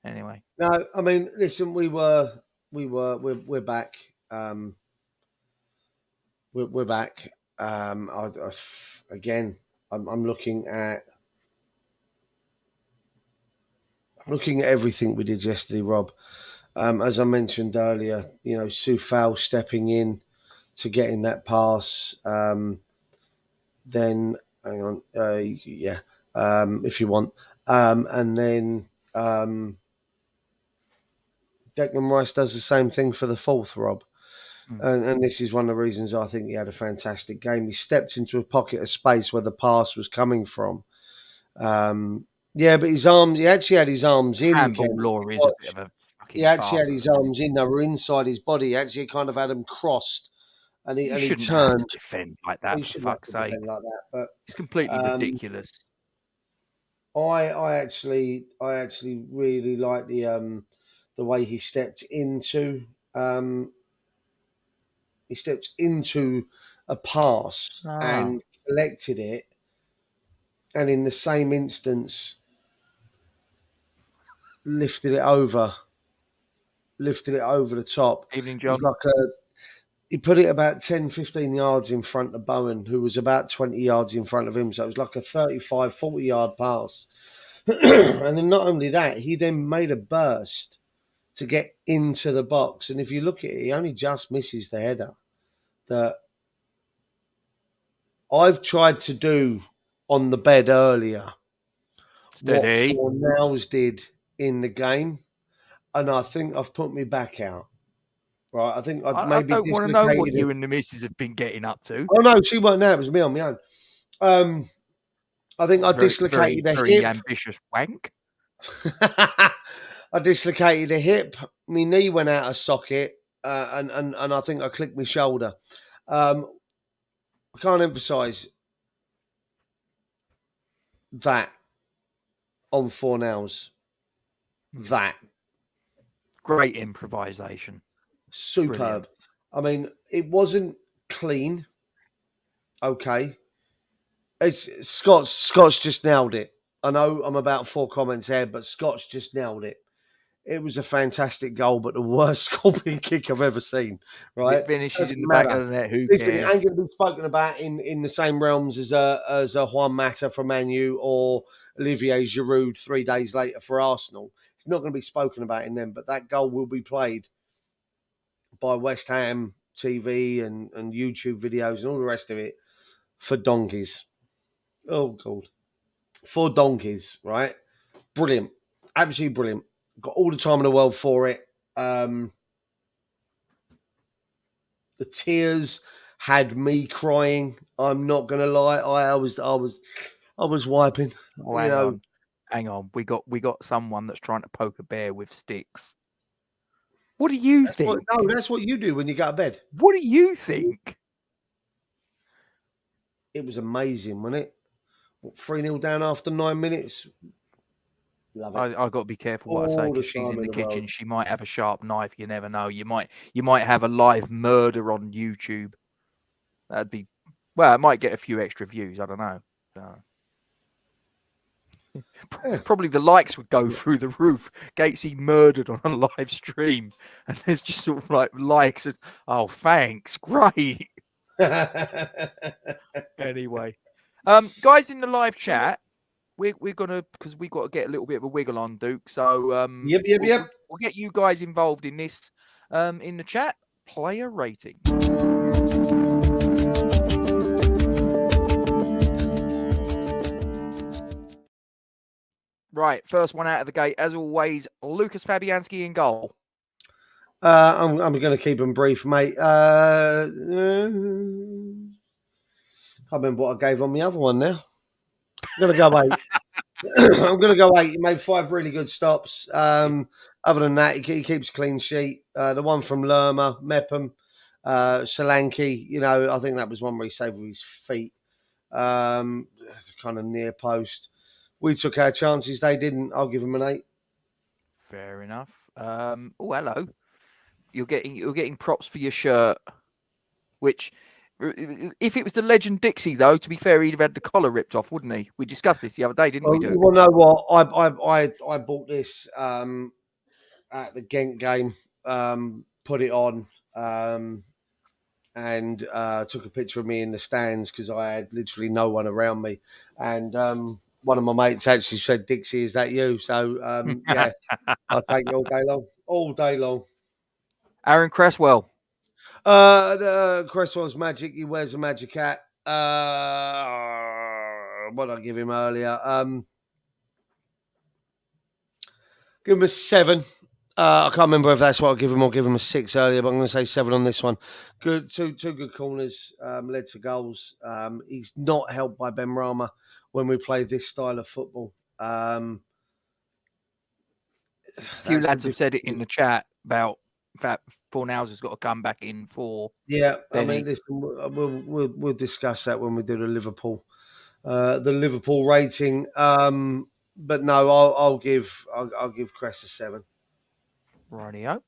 Anyway, no, I mean, listen, we're back. We're back. Again, I'm looking at everything we did yesterday, Rob. As I mentioned earlier, you know, Soufal stepping in to getting that pass. then hang on, yeah, if you want, and then Declan Rice does the same thing for the fourth, Rob. And this is one of the reasons I think he had a fantastic game. He stepped into a pocket of space where the pass was coming from. Yeah, but his arms, he actually had his arms in. Handball law is a bit of a fucking He actually farce. had his arms in. They were inside his body. He actually kind of had them crossed. And he shouldn't turned. have to defend like that, for fuck's sake. Like that, but it's completely ridiculous. I actually really like the way he stepped into a pass and collected it, and in the same instance lifted it over the top. Evening, John. He put it about 10, 15 yards in front of BOUWHU, who was about 20 yards in front of him. So it was like a 35, 40-yard pass. And then not only that, he then made a burst to get into the box. And if you look at it, he only just misses the header that I've tried to do on the bed earlier. Steady. What Fornals did in the game. And I think I've put my back out. Right, I think I don't want to know what you and the missus have been getting up to. Oh no, she weren't there. It was me on my own. I think I dislocated a hip. Very ambitious wank. I dislocated a hip. My knee went out of socket, and I think I clicked my shoulder. I can't emphasise that on Fornals. That great improvisation. Superb. Brilliant. I mean, it wasn't clean. Okay. Scott's just nailed it. I know I'm about 4 comments there, but Scott's just nailed it. It was a fantastic goal, but the worst scorpion kick I've ever seen. Right? It finishes in the back of the net. Who cares? It ain't going to be spoken about in the same realms as a Juan Mata for Man U or Olivier Giroud 3 days later for Arsenal. It's not going to be spoken about in them, but that goal will be played by West Ham TV and YouTube videos and all the rest of it for donkeys. Oh, God. For donkeys, right? Brilliant. Absolutely brilliant. Got all the time in the world for it. The tears had me crying. I'm not going to lie. I was wiping. Oh, hang on. We got someone that's trying to poke a bear with sticks. What do you think? That's what you do when you go to bed. What do you think? It was amazing, wasn't it? 3-0 down after 9 minutes. Love it. I've got to be careful what I say because she's in the kitchen. World. She might have a sharp knife. You never know. You might have a live murder on YouTube. That'd be it might get a few extra views. I don't know. Probably the likes would go through the roof. Gatesy murdered on a live stream, and there's just sort of like likes. And, oh, thanks, great. Anyway, guys in the live chat, we're gonna because we got to get a little bit of a wiggle on, Duke. So yep. We'll get you guys involved in this in the chat. Player rating. Right, first one out of the gate, as always, Lucas Fabianski in goal. I'm going to keep them brief, mate. Can't remember what I gave on the other one now. I'm going to go 8. I'm going to go 8. He made 5 really good stops. Other than that, he keeps a clean sheet. The one from Lerma, Mepham, Solanke, I think that was one where he saved with his feet. Kind of near post. We took our chances. They didn't. I'll give them an 8. Fair enough. Oh, hello. You're getting props for your shirt, which, if it was the legend Dixie, though, to be fair, he'd have had the collar ripped off, wouldn't he? We discussed this the other day, didn't we? You want to know what? I bought this at the Ghent game, put it on, and took a picture of me in the stands because I had literally no one around me. And one of my mates actually said, "Dixie, is that you?" So, yeah, I'll take it all day long. All day long. Aaron Cresswell. Cresswell's magic. He wears a magic hat. What did I give him earlier? Give him a 7. I can't remember if that's what I'll give him or give him a 6 earlier, but I'm going to say 7 on this one. Good, two good corners, led to goals. He's not helped by Ben Rama when we play this style of football. A few lads have said it in the chat about that Fornals has got to come back in for. Yeah, Benny. I mean, listen, we'll discuss that when we do the Liverpool rating. But no, I'll give Cress a 7. Rightio.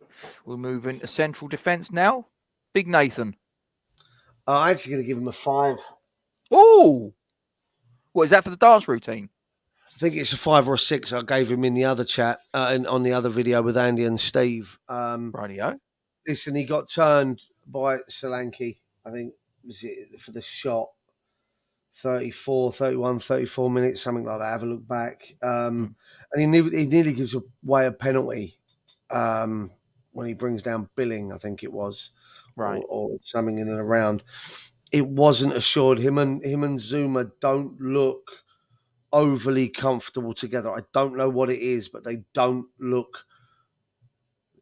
We'll move into central defence now. Big Nathan. I'm actually going to give him a 5. Oh, what is that for the dance routine? I think it's a 5 or a 6. I gave him in the other chat, on the other video with Andy and Steve. Rightio. Listen, he got turned by Solanke, I think, was it for the shot. 34 minutes, something like that. Have a look back. And he nearly gives away a penalty when he brings down Billing, I think it was, right, or something in and around. It wasn't assured. Him and Zuma don't look overly comfortable together. I don't know what it is, but they don't look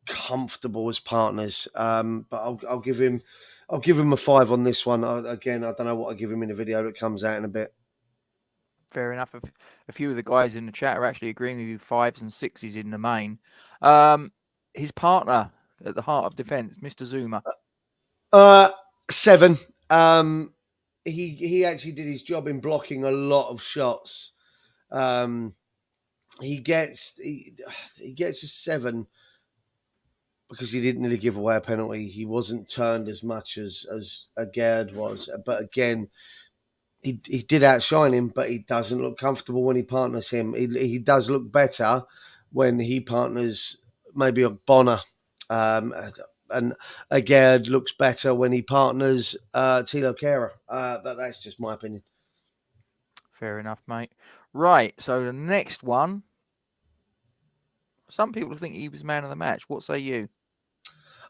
comfortable as partners. But I'll give him a 5 on this one. Again, I don't know what I give him in the video that comes out in a bit. Fair enough. A few of the guys in the chat are actually agreeing with you, 5s and 6s in the main. His partner at the heart of defence, Mr. Zuma. 7. He actually did his job in blocking a lot of shots. He gets a 7 because he didn't really give away a penalty. He wasn't turned as much as Gerd was, but again, he did outshine him. But he doesn't look comfortable when he partners him. He does look better when he partners maybe a Bonner, and Gerd looks better when he partners Tilo Kehrer. But that's just my opinion. Fair enough, mate. Right, so the next one. Some people think he was man of the match. What say you?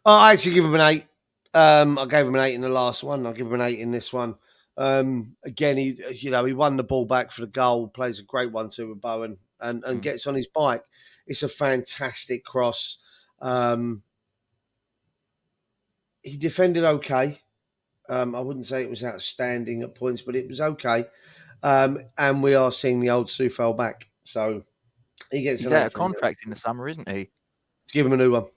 I actually give him an 8. I gave him an 8 in the last one. I'll give him an 8 in this one. Again, he won the ball back for the goal, plays a great one too with Bowen, and gets on his bike. It's a fantastic cross. He defended okay. I wouldn't say it was outstanding at points, but it was okay. And we are seeing the old Sufel back. So he's out of contract in the summer, isn't he? Let's give him a new one.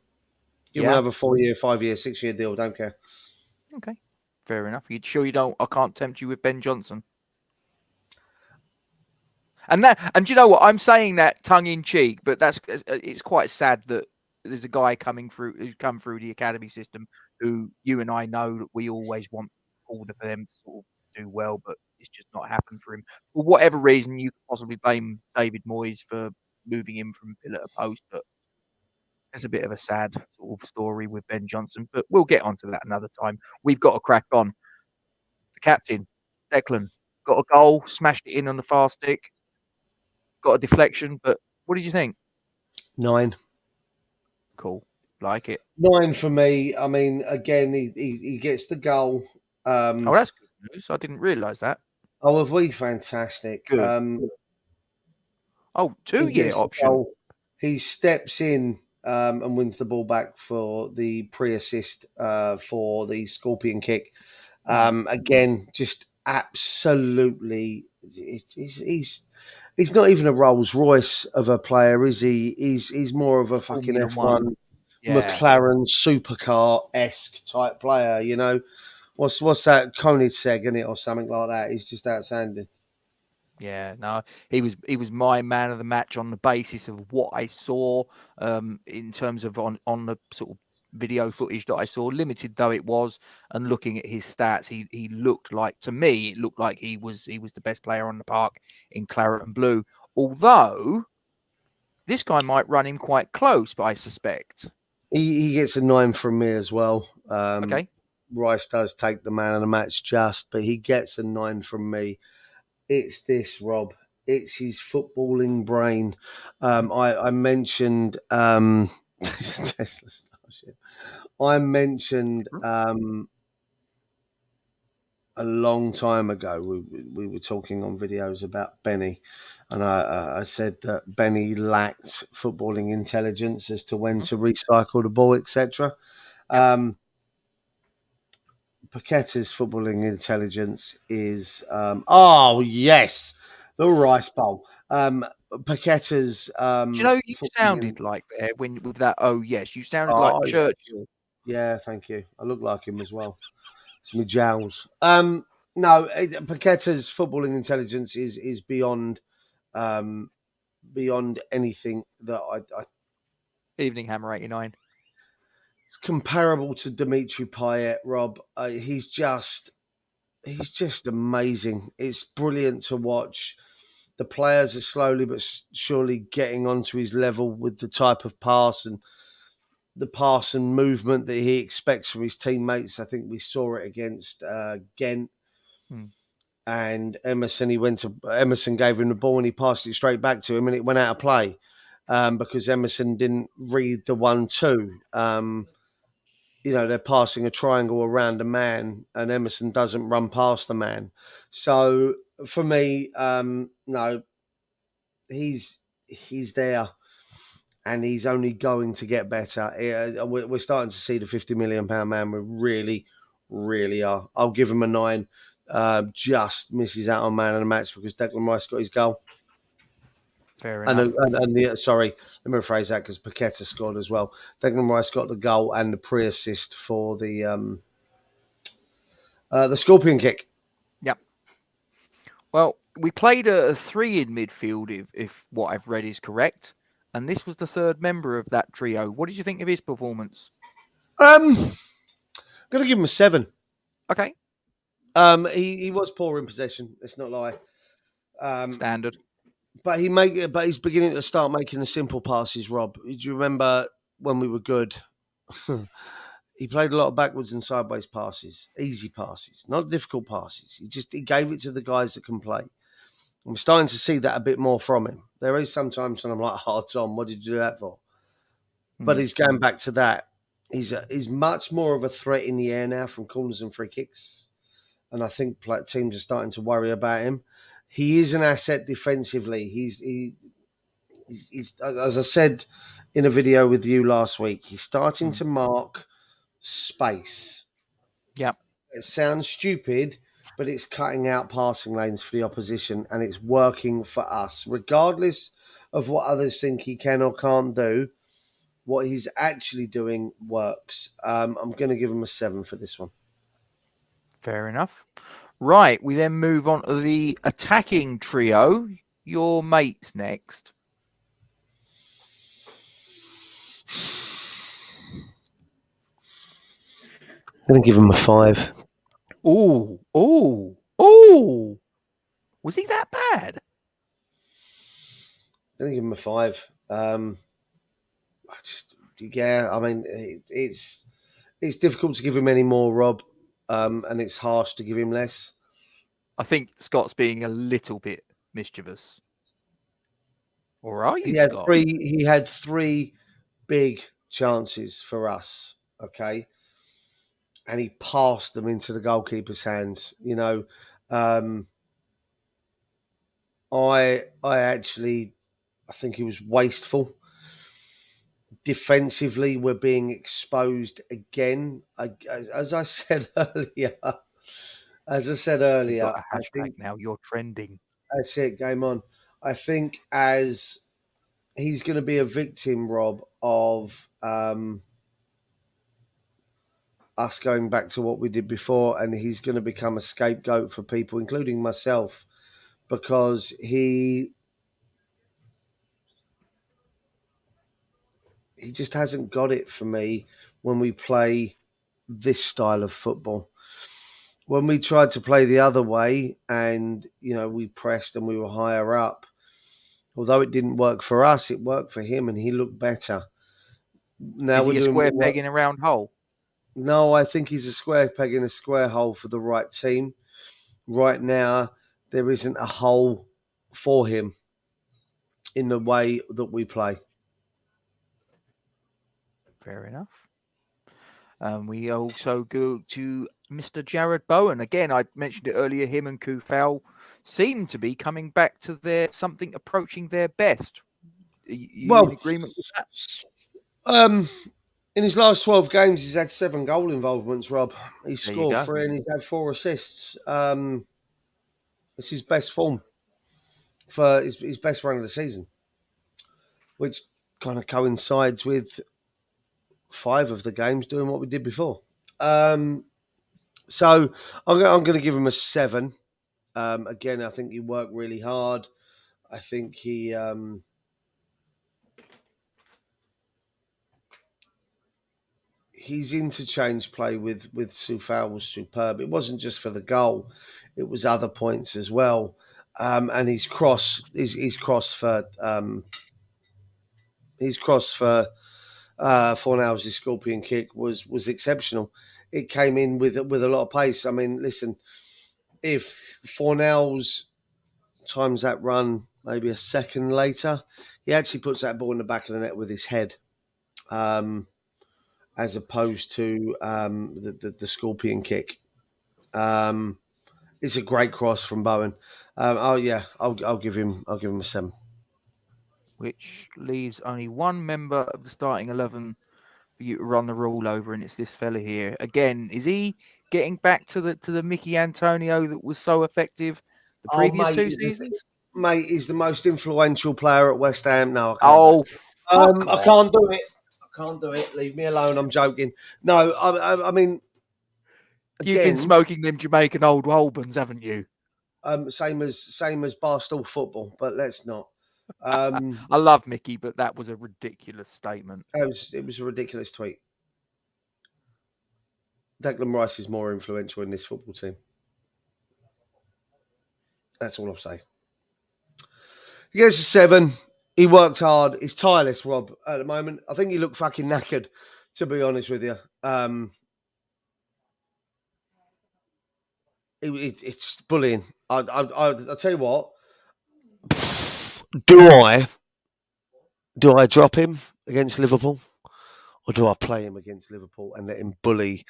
Give him another 4-year, 5-year, 6-year deal. Don't care. Okay. Fair enough. You sure you don't? I can't tempt you with Ben Johnson. And do you know what? I'm saying that tongue in cheek, but it's quite sad that there's a guy who's come through the academy system who you and I know that we always want all of them to sort of do well, but it's just not happened for him. For whatever reason, you could possibly blame David Moyes for moving him from pillar to post, but it's a bit of a sad sort of story with Ben Johnson, but we'll get onto that another time. We've got to crack on. The captain, Declan, got a goal, smashed it in on the far stick, got a deflection, but what did you think? 9. Cool. Like it. 9 for me. I mean, again, he gets the goal. Oh, that's good news. I didn't realise that. Oh, have we? Fantastic. Good. 2-year option. He steps in and wins the ball back for the pre-assist for the Scorpion kick. Again, just absolutely, he's not even a Rolls Royce of a player, is he? He's more of a fucking F1 McLaren supercar-esque type player. You know, what's that Koenigsegg in it or something like that? He's just outstanding. Yeah, no, he was my man of the match on the basis of what I saw in terms of on the sort of video footage that I saw, limited though it was, and looking at his stats, he looked like, to me, it looked like he was the best player on the park in claret and blue. Although this guy might run him quite close, but I suspect he gets a 9 from me as well. Okay, Rice does take the man of the match just, but he gets a 9 from me. It's this, Rob. It's his footballing brain. I mentioned Tesla Starship. I mentioned a long time ago, we were talking on videos about Benny, and I said that Benny lacked footballing intelligence as to when to recycle the ball, etc. Yep. Paqueta's footballing intelligence is oh yes, the rice bowl. Paqueta's Do you know you footballing. sounded like there when with that? Oh yes, you sounded like Oh yes, Churchill. yeah, thank you. I look like him as well. It's my jowls. No, Paqueta's footballing intelligence is beyond beyond anything that I. Evening Hammer 89. It's comparable to Dimitri Payet, Rob. He's just amazing. It's brilliant to watch. The players are slowly but surely getting onto his level with the type of pass and the pass and movement that he expects from his teammates. I think we saw it against Ghent and Emerson. Emerson gave him the ball and he passed it straight back to him and it went out of play because Emerson didn't read the 1-2. They're passing a triangle around a man and Emerson doesn't run past the man. So for me, no, he's there and he's only going to get better. We're starting to see the £50 million man. We really, really are. I'll give him a 9. Just misses out on man of the match because Declan Rice got his goal. Fair enough. Sorry, let me rephrase that because Paqueta scored as well. Declan Rice got the goal and the pre-assist for the scorpion kick. Yep. Well, we played a 3 in midfield, if what I've read is correct, and this was the third member of that trio. What did you think of his performance? I'm going to give him a 7. Okay. He was poor in possession. Let's not lie. Standard. But he's beginning to start making the simple passes, Rob. Do you remember when we were good? He played a lot of backwards and sideways passes, easy passes, not difficult passes. He gave it to the guys that can play. I'm starting to see that a bit more from him. There is sometimes when I'm like, "Oh, Tom, what did you do that for?" But he's going back to that. He's much more of a threat in the air now from corners and free kicks, and I think teams are starting to worry about him. He is an asset defensively. He's as I said in a video with you last week. He's starting to mark space. Yeah. It sounds stupid, but it's cutting out passing lanes for the opposition and it's working for us. Regardless of what others think he can or can't do, what he's actually doing works. I'm going to give him a 7 for this one. Fair enough. Right, we then move on to the attacking trio. Your mates next. I'm going to give him a 5. Oh. Was he that bad? I'm going to give him a 5. It's difficult to give him any more, Rob, and it's harsh to give him less. I think Scott's being a little bit mischievous. Or are you, Scott? He had 3 big chances for us, okay? And he passed them into the goalkeeper's hands. I think he was wasteful. Defensively, we're being exposed again. As I said earlier, We've got a hashtag now. You're trending. That's it. Game on. I think as he's going to be a victim, Rob, of us going back to what we did before, and he's going to become a scapegoat for people, including myself, because he just hasn't got it for me when we play this style of football. When we tried to play the other way and, we pressed and we were higher up, although it didn't work for us, it worked for him and he looked better. Now Is he a square peg in a round hole? No, I think he's a square peg in a square hole for the right team. Right now, there isn't a hole for him in the way that we play. Fair enough. We also go to Mr. Jared Bowen. Again, I mentioned it earlier, him and Kufal seem to be coming back to their something approaching their best. Are you in agreement with that? In his last 12 games, he's had 7 goal involvements, Rob. He's There you scored go. 3 and he's had 4 assists. It's his best form for his best run of the season, which kind of coincides with 5 of the games doing what we did before. So I'm going to give him a 7. Again, I think he worked really hard. I think his interchange play with Sufal was superb. It wasn't just for the goal; it was other points as well. And his cross for Fornals' scorpion kick was exceptional. It came in with a lot of pace. I mean, listen, if Fornals times that run maybe a second later, he actually puts that ball in the back of the net with his head, as opposed to the scorpion kick. It's a great cross from Bowen. I'll give him a 7. Which leaves only one member of the starting 11 for you to run the rule over, and it's this fella here. Again, is he getting back to the Mickey Antonio that was so effective the previous 2 seasons? Mate, he's the most influential player at West Ham. No, I can't. Fuck I can't do it. I can't do it. Leave me alone. I'm joking. No, I mean, again, you've been smoking them Jamaican old Holborns, haven't you? Same as Barstool football, but let's not. I love Mickey, but that was a ridiculous statement. It was a ridiculous tweet. Declan Rice is more influential in this football team. That's all I'll say. He gets a 7. He worked hard. He's tireless, Rob, at the moment. I think he looked fucking knackered, to be honest with you. It's bullying. I'll tell you what. Do I drop him against Liverpool? Or do I play him against Liverpool and let him bully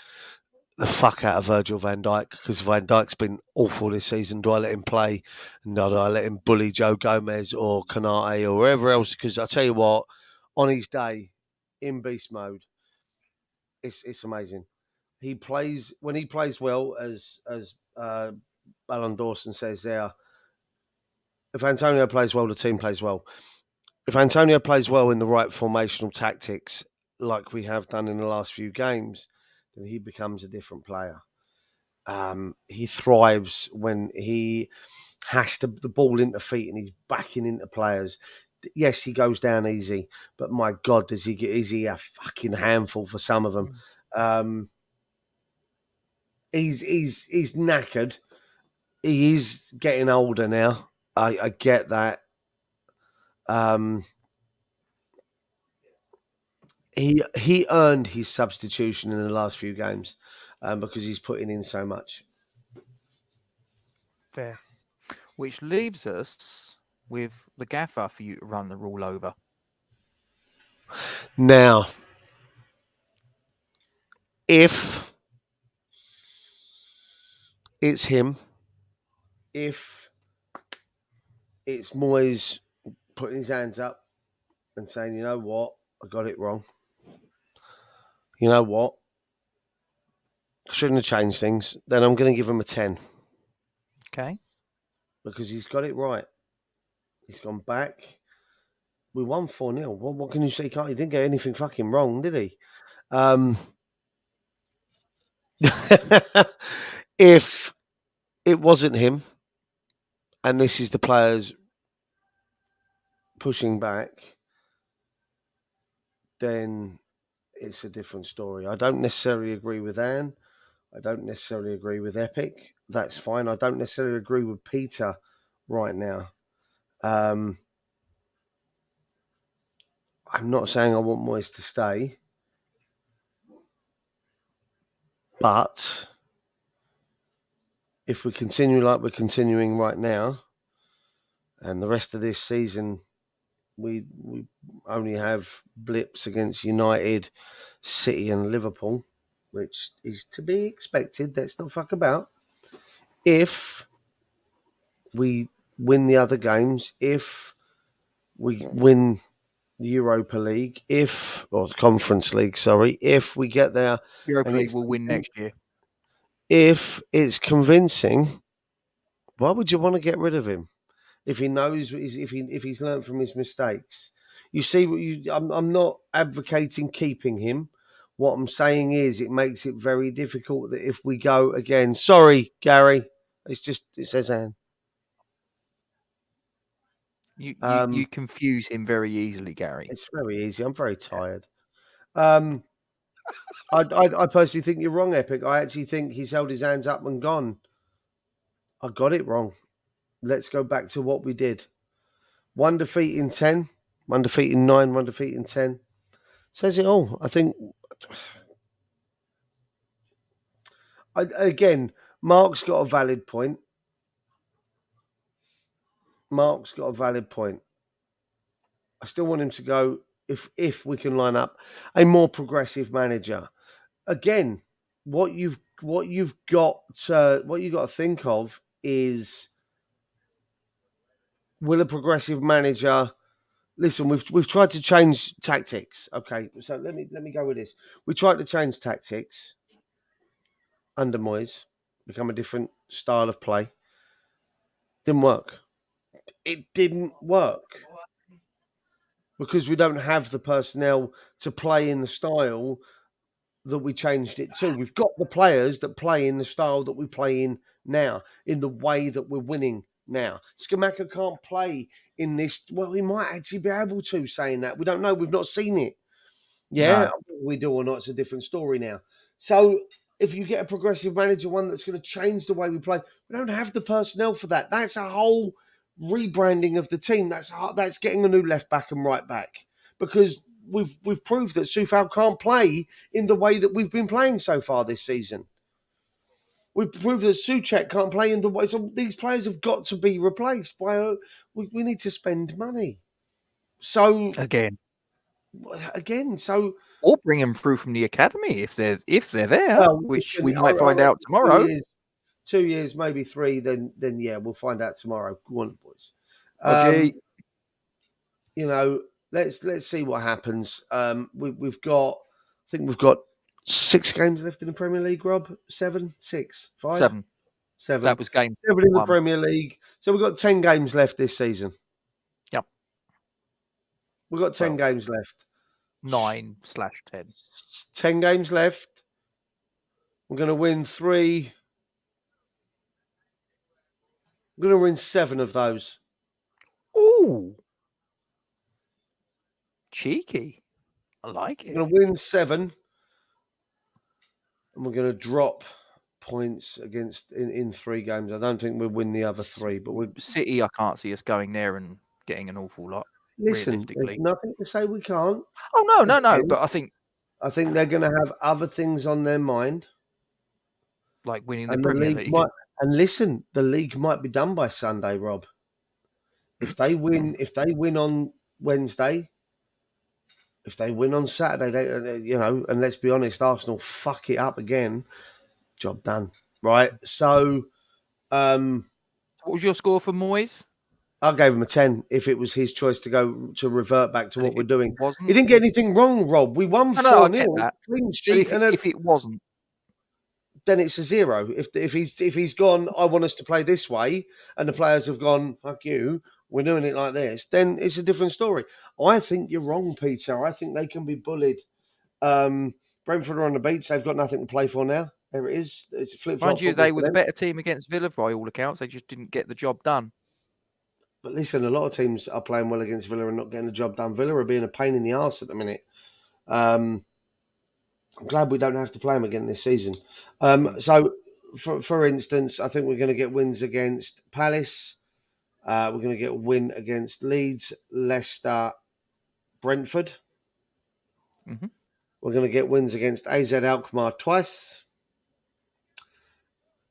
the fuck out of Virgil van Dijk? Because Van Dijk's been awful this season. Do I let him play? No, do I let him bully Joe Gomez or Kanate or wherever else? Because I tell you what, on his day, in beast mode, it's amazing. When he plays well, as Alan Dawson says there. If Antonio plays well, the team plays well. If Antonio plays well in the right formational tactics, like we have done in the last few games, then he becomes a different player. He thrives when he has the ball into feet and he's backing into players. Yes, he goes down easy, but my God, is he a fucking handful for some of them? He's knackered. He is getting older now. I get that. He earned his substitution in the last few games because he's putting in so much. Fair. Which leaves us with the gaffer for you to run the rule over. Now, if it's him, if it's Moyes putting his hands up and saying, you know what, I got it wrong. You know what? I shouldn't have changed things. Then I'm going to give him a 10. Okay. Because he's got it right. He's gone back. We won 4-0. What can you say? He didn't get anything fucking wrong, did he? If it wasn't him, and this is the players pushing back, then it's a different story. I don't necessarily agree with Anne. I don't necessarily agree with Epic. That's fine. I don't necessarily agree with Peter right now. I'm not saying I want Moyes to stay, but if we continue like we're continuing right now, and the rest of this season we only have blips against United, City and Liverpool, which is to be expected. Let's not fuck about. If we win the other games, if we win the Europa League, or the Conference League, sorry, if we get there, Europa League will win next year. If it's convincing, why would you want to get rid of him? If he knows, if he's learned from his mistakes, you see, I'm not advocating keeping him. What I'm saying is, it makes it very difficult that if we go again. Sorry, Gary, it says Anne. You confuse him very easily, Gary. It's very easy. I'm very tired. I personally think you're wrong, Epic. I actually think he's held his hands up and gone. I got it wrong. Let's go back to what we did. 1 defeat in 10, 1 defeat in 9, 1 defeat in 10. Says it all. I think. Again, Mark's got a valid point. I still want him to go if we can line up a more progressive manager. Again, what you've got to think of is, will a progressive manager listen? We've tried to change tactics. Okay, so let me go with this. We tried to change tactics under Moyes, become a different style of play. Didn't work. It didn't work because we don't have the personnel to play in the style that we changed it to. We've got the players that play in the style that we play in now, in the way that we're winning now. Skamaka can't play in this. Well, he might actually be able to, saying that. We don't know. We've not seen it. Yeah, no. We do or not, it's a different story now. So if you get a progressive manager, one that's going to change the way we play, we don't have the personnel for that. That's a whole rebranding of the team. That's getting a new left back and right back, because we've proved that Soufal can't play in the way that we've been playing so far this season. We've proved that Souček can't play in the way. So these players have got to be replaced by. We need to spend money. So again, so. Or bring them through from the academy if they're there, which we might find out tomorrow. 2 years, maybe 3. Then yeah, we'll find out tomorrow. Go on, boys. Let's see what happens. We've got 6 games left in the Premier League. Rob, 7, 6, 5, 7. That was game 7 in the Premier League. So we've got 10 games left this season. Yep, we've got 10 games left. 9/10. 10 games left. We're going to win 3. We're going to win 7 of those. Ooh, cheeky. I like it. We're going to win 7, and we're going to drop points against in 3 games. I don't think we'll win the other 3, but City, I can't see us going there and getting an awful lot. Listen, there's nothing to say we can't. Oh no! But I think they're going to have other things on their mind, like winning the Premier League. And listen, the league might be done by Sunday, Rob. If they win on Wednesday, if they win on Saturday, and let's be honest, Arsenal fuck it up again. Job done, right? So, what was your score for Moyes? I gave him a 10 if it was his choice to revert back to what we're doing. He didn't get anything wrong, Rob. We won 4-0. If it wasn't, then it's a 0. If he's gone, I want us to play this way, and the players have gone, fuck you, we're doing it like this, then it's a different story. I think you're wrong, Peter. I think they can be bullied. Brentford are on the beach. They've got nothing to play for now. There it is. It's flip-flop. Mind you, they were the better team against Villa by all accounts. They just didn't get the job done. But listen, a lot of teams are playing well against Villa and not getting the job done. Villa are being a pain in the arse at the minute. I'm glad we don't have to play them again this season. So, for instance, I think we're going to get wins against Palace. We're going to get a win against Leeds, Leicester, Brentford. Mm-hmm. We're going to get wins against AZ Alkmaar twice.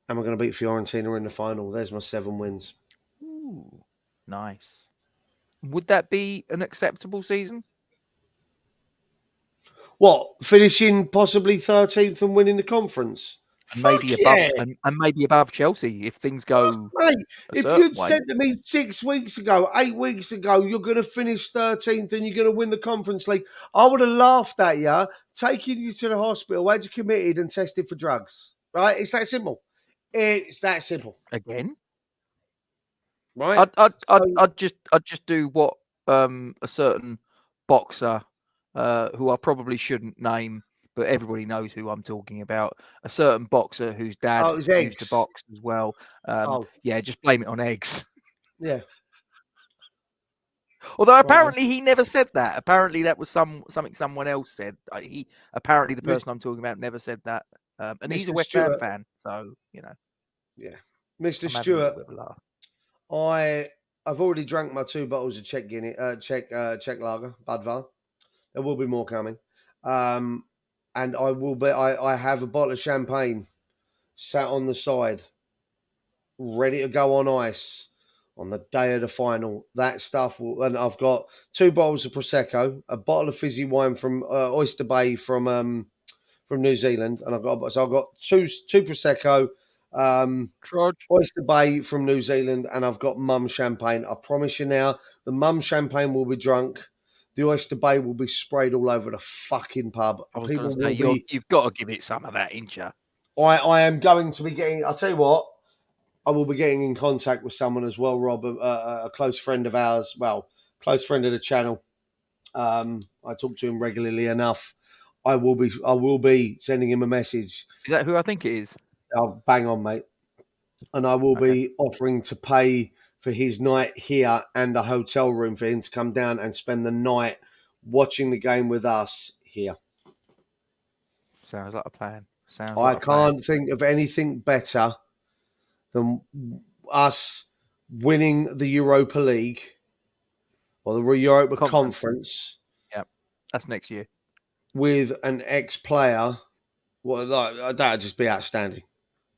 And we're going to beat Fiorentina in the final. There's my 7 wins. Ooh, nice. Would that be an acceptable season? What, finishing possibly 13th and winning the conference? And Fuck maybe above, yeah. and maybe above Chelsea if things go Mate, a if certain you'd way. said to me 6 weeks ago, 8 weeks ago, you're going to finish 13th and you're going to win the Conference League, I would have laughed at you, taking you to the hospital, had you committed and tested for drugs. Right? It's that simple. It's that simple. Again, Right? I'd just do what a certain boxer, who I probably shouldn't name, but everybody knows who I'm talking about. A certain boxer whose dad It was used to eggs. box as well. Yeah, just blame it on eggs. Yeah. Although apparently he never said that. Apparently that was something someone else said. Apparently the person I'm talking about never said that. And Mr. he's a West Ham fan, so Yeah, Mr. I'm having a little Stewart, bit of a laugh. I've already drank my 2 bottles of Czech lager, Budvar. There will be more coming. And I have a bottle of champagne sat on the side, ready to go on ice on the day of the final. That stuff and I've got 2 bottles of Prosecco, a bottle of fizzy wine from Oyster Bay from New Zealand, and I've got two Prosecco, Oyster Bay from New Zealand, and I've got Mum champagne. I promise you now, the Mum champagne will be drunk. The Oyster Bay will be sprayed all over the fucking pub. I was going to say, you've got to give it some of that, ain't you? I am going to be getting. I'll tell you what. I will be getting in contact with someone as well, Rob, a close friend of ours. Well, close friend of the channel. I talk to him regularly enough. I will be sending him a message. Is that who I think it is? Oh, bang on, mate. And I will be offering to pay for his night here and a hotel room for him to come down and spend the night watching the game with us here. Sounds like a plan. I can't think of anything better than us winning the Europa League or the Europa Conference. Yep, that's next year. With an ex-player, that'd just be outstanding.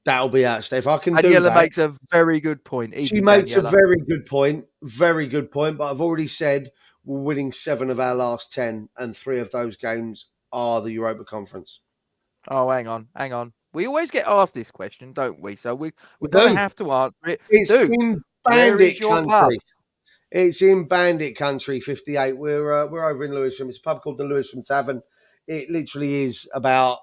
That'll be outstanding. If I can do that. Daniela makes a very good point. She makes a very good point. Very good point. But I've already said we're winning 7 of our last 10, and 3 of those games are the Europa Conference. Oh, hang on. We always get asked this question, don't we? So we're going to have to answer it. It's in Bandit country. Pub? It's in Bandit country, 58. We're over in Lewisham. It's a pub called the Lewisham Tavern. It literally is about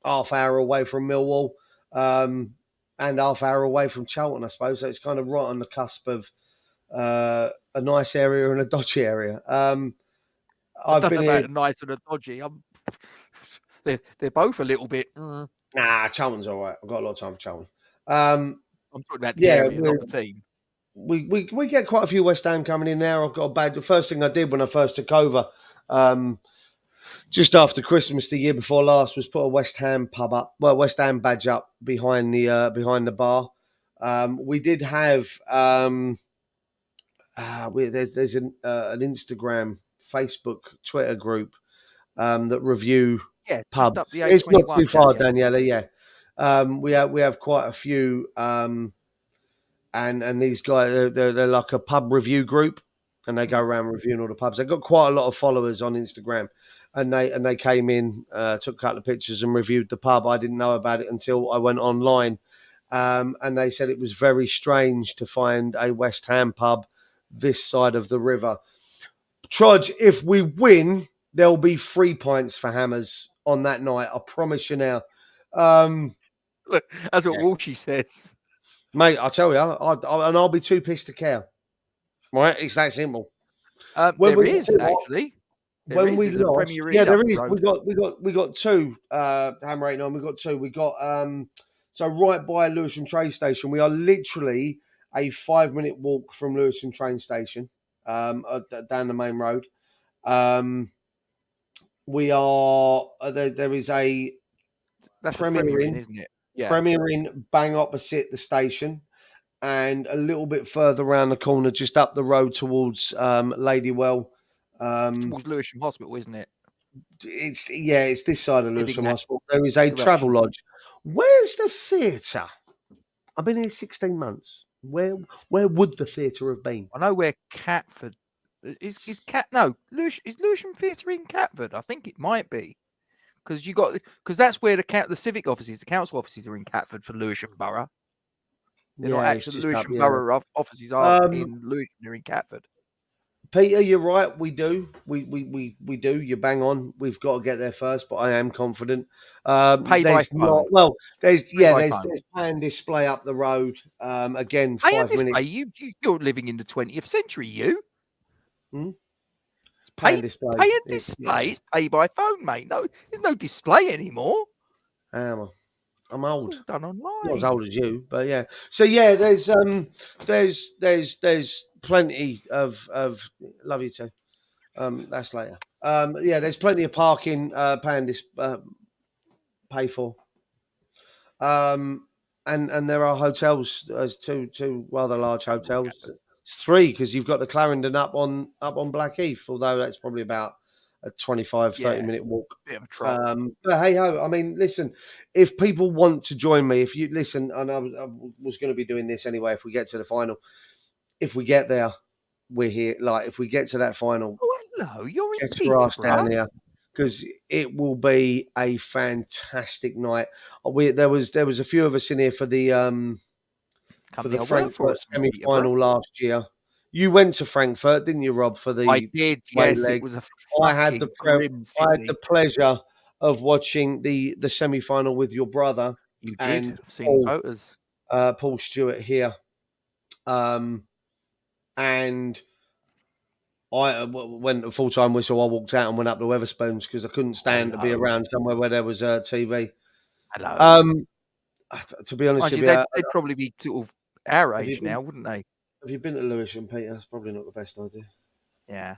half hour away from Millwall, and half hour away from Charlton, I suppose. So it's kind of right on the cusp of a nice area and a dodgy area. I've been about a nice and a dodgy. They're both a little bit. Nah, Charlton's all right. I've got a lot of time for Charlton. I'm talking about the area, not the team. We get quite a few West Ham coming in now. I've got a bad. The first thing I did when I first took over, just after Christmas the year before last, was put a West Ham pub up. Well, West Ham badge up behind the bar. We did have there's an Instagram, Facebook, Twitter group that review pubs. It's not too far, Daniela. Yeah, we have quite a few. And these guys, they're like a pub review group, and they go around reviewing all the pubs. They've got quite a lot of followers on Instagram, and they came in, took a couple of pictures and reviewed the pub. I didn't know about it until I went online, and they said it was very strange to find a West Ham pub this side of the river. Trudge, if we win, there'll be 3 pints for Hammers on that night. I promise you now. Look, that's what WHUFC says. Mate, I tell you, I'll be too pissed to care. Right? It's that simple. There is actually. There is we got 2 Hammer 89. We got 2. We got so right by Lewisham train station. We are literally a 5-minute walk from Lewisham train station, down the main road. We are there is a Premier Inn, isn't it? Yeah. Premier Inn bang opposite the station, and a little bit further around the corner, just up the road towards Ladywell. Towards Lewisham Hospital, isn't it? It's this side of Lewisham Hospital. There is a travel lodge. Where's the theatre? I've been here 16 months. Where would the theatre have been? I know where Catford is. Is Lewisham Theatre in Catford? I think it might be. because that's where the civic offices, the council offices are in Catford for Lewisham Borough. They're not actually the Lewisham Borough offices are in Lewisham, they're in Catford. Peter, you're right. We do. We do. You bang on. We've got to get there first, but I am confident. Pay by phone. There's pan display up the road. Again, 5 minutes. You're living in the 20th century. You. Pan display. Pay a display. It's pay by phone, mate. No, there's no display anymore. I'm old. It's all done online. Not as old as you, but yeah. So yeah, there's plenty of love you too. That's later. Yeah, there's plenty of parking. Pay for. And there are hotels. There's two rather large hotels. It's 3 because you've got the Clarendon up on Blackheath, although that's probably about a 25-30 minute walk. Bit of a trot. But hey ho, I mean, listen, if people want to join me, if you listen, and I was going to be doing this anyway if we get to the final. If we get there, we're here. Like, if we get to that final, hello, you're in get your ass down here, because it will be a fantastic night. There was a few of us in here for the Frankfurt semi-final last year. You went to Frankfurt, didn't you, Rob? For the I did. Yes, it was a. I had the pleasure of watching the semi-final with your brother. You did. I've seen photos. Paul Stewart here, and I went to full-time whistle. I walked out and went up to Wetherspoons because I couldn't stand to be around somewhere where there was a TV. Hello. To be honest with you, they'd probably be sort of our age now, wouldn't they? Have you been to Lewisham, Peter? That's probably not the best idea. Yeah.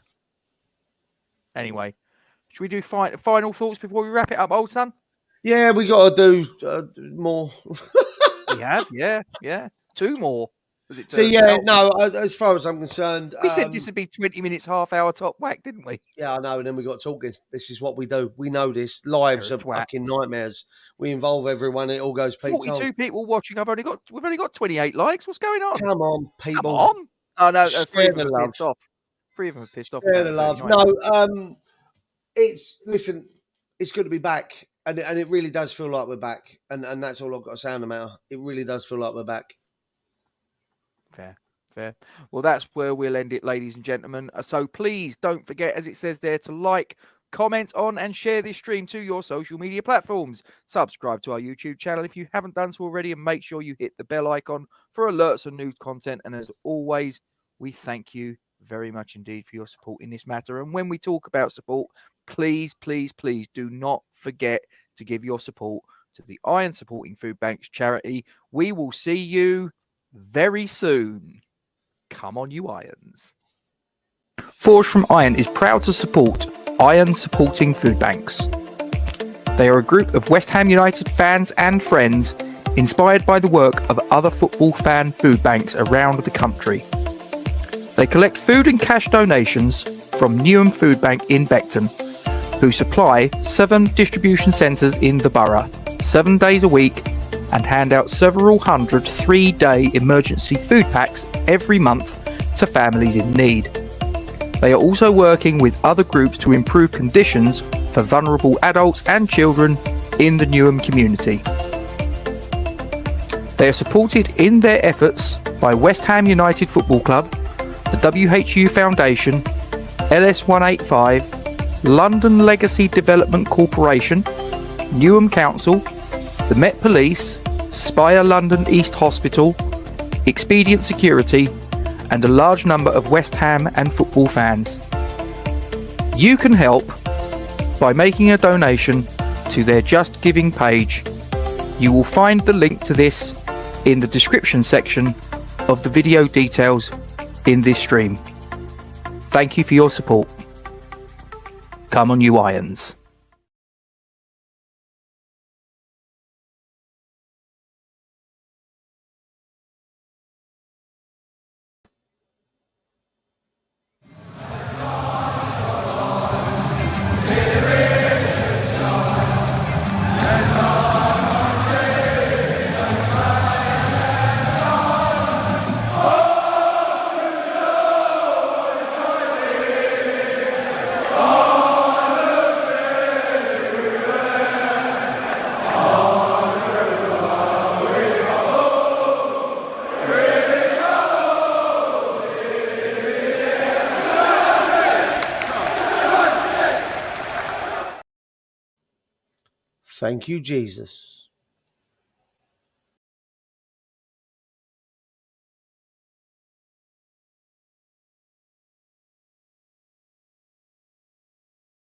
Anyway, should we do final thoughts before we wrap it up, old son? Yeah, we got to do more. We have, yeah. 2 more. So yeah, no. As far as I'm concerned, we said this would be 20 minutes, half hour top whack, didn't we? Yeah, I know. And then we got talking. This is what we do. We know this. Lives are fucking nightmares. We involve everyone. It all goes. 42 people watching. We've only got 28 likes. What's going on? Come on, people. Come on. Oh no, 3 of them are pissed off. 3 of them are pissed off. Share the love. No, it's good to be back, and it really does feel like we're back, and that's all I've got to say on the matter. It really does feel like we're back. Fair. Well, that's where we'll end it, ladies and gentlemen. So please don't forget, as it says there, to like, comment on and share this stream to your social media platforms. Subscribe to our YouTube channel if you haven't done so already, and make sure you hit the bell icon for alerts on new content. And as always, we thank you very much indeed for your support in this matter. And when we talk about support, please do not forget to give your support to the Iron Supporting Food Banks charity. We will see you very soon. Come on, you Irons. Forged from Iron is proud to support Iron Supporting Food Banks. They are a group of West Ham United fans and friends inspired by the work of other football fan food banks around the country. They collect food and cash donations from Newham Food Bank in Beckton, who supply 7 distribution centres in the borough, 7 days a week, and hand out several hundred 3-day emergency food packs every month to families in need. They are also working with other groups to improve conditions for vulnerable adults and children in the Newham community. They are supported in their efforts by West Ham United Football Club, the WHU Foundation, LS185, London Legacy Development Corporation, Newham Council, the Met Police, Spire London East Hospital, Expedient Security, and a large number of West Ham and football fans. You can help by making a donation to their Just Giving page. You will find the link to this in the description section of the video details in this stream. Thank you for your support. Come on, you Irons. Thank you, Jesus.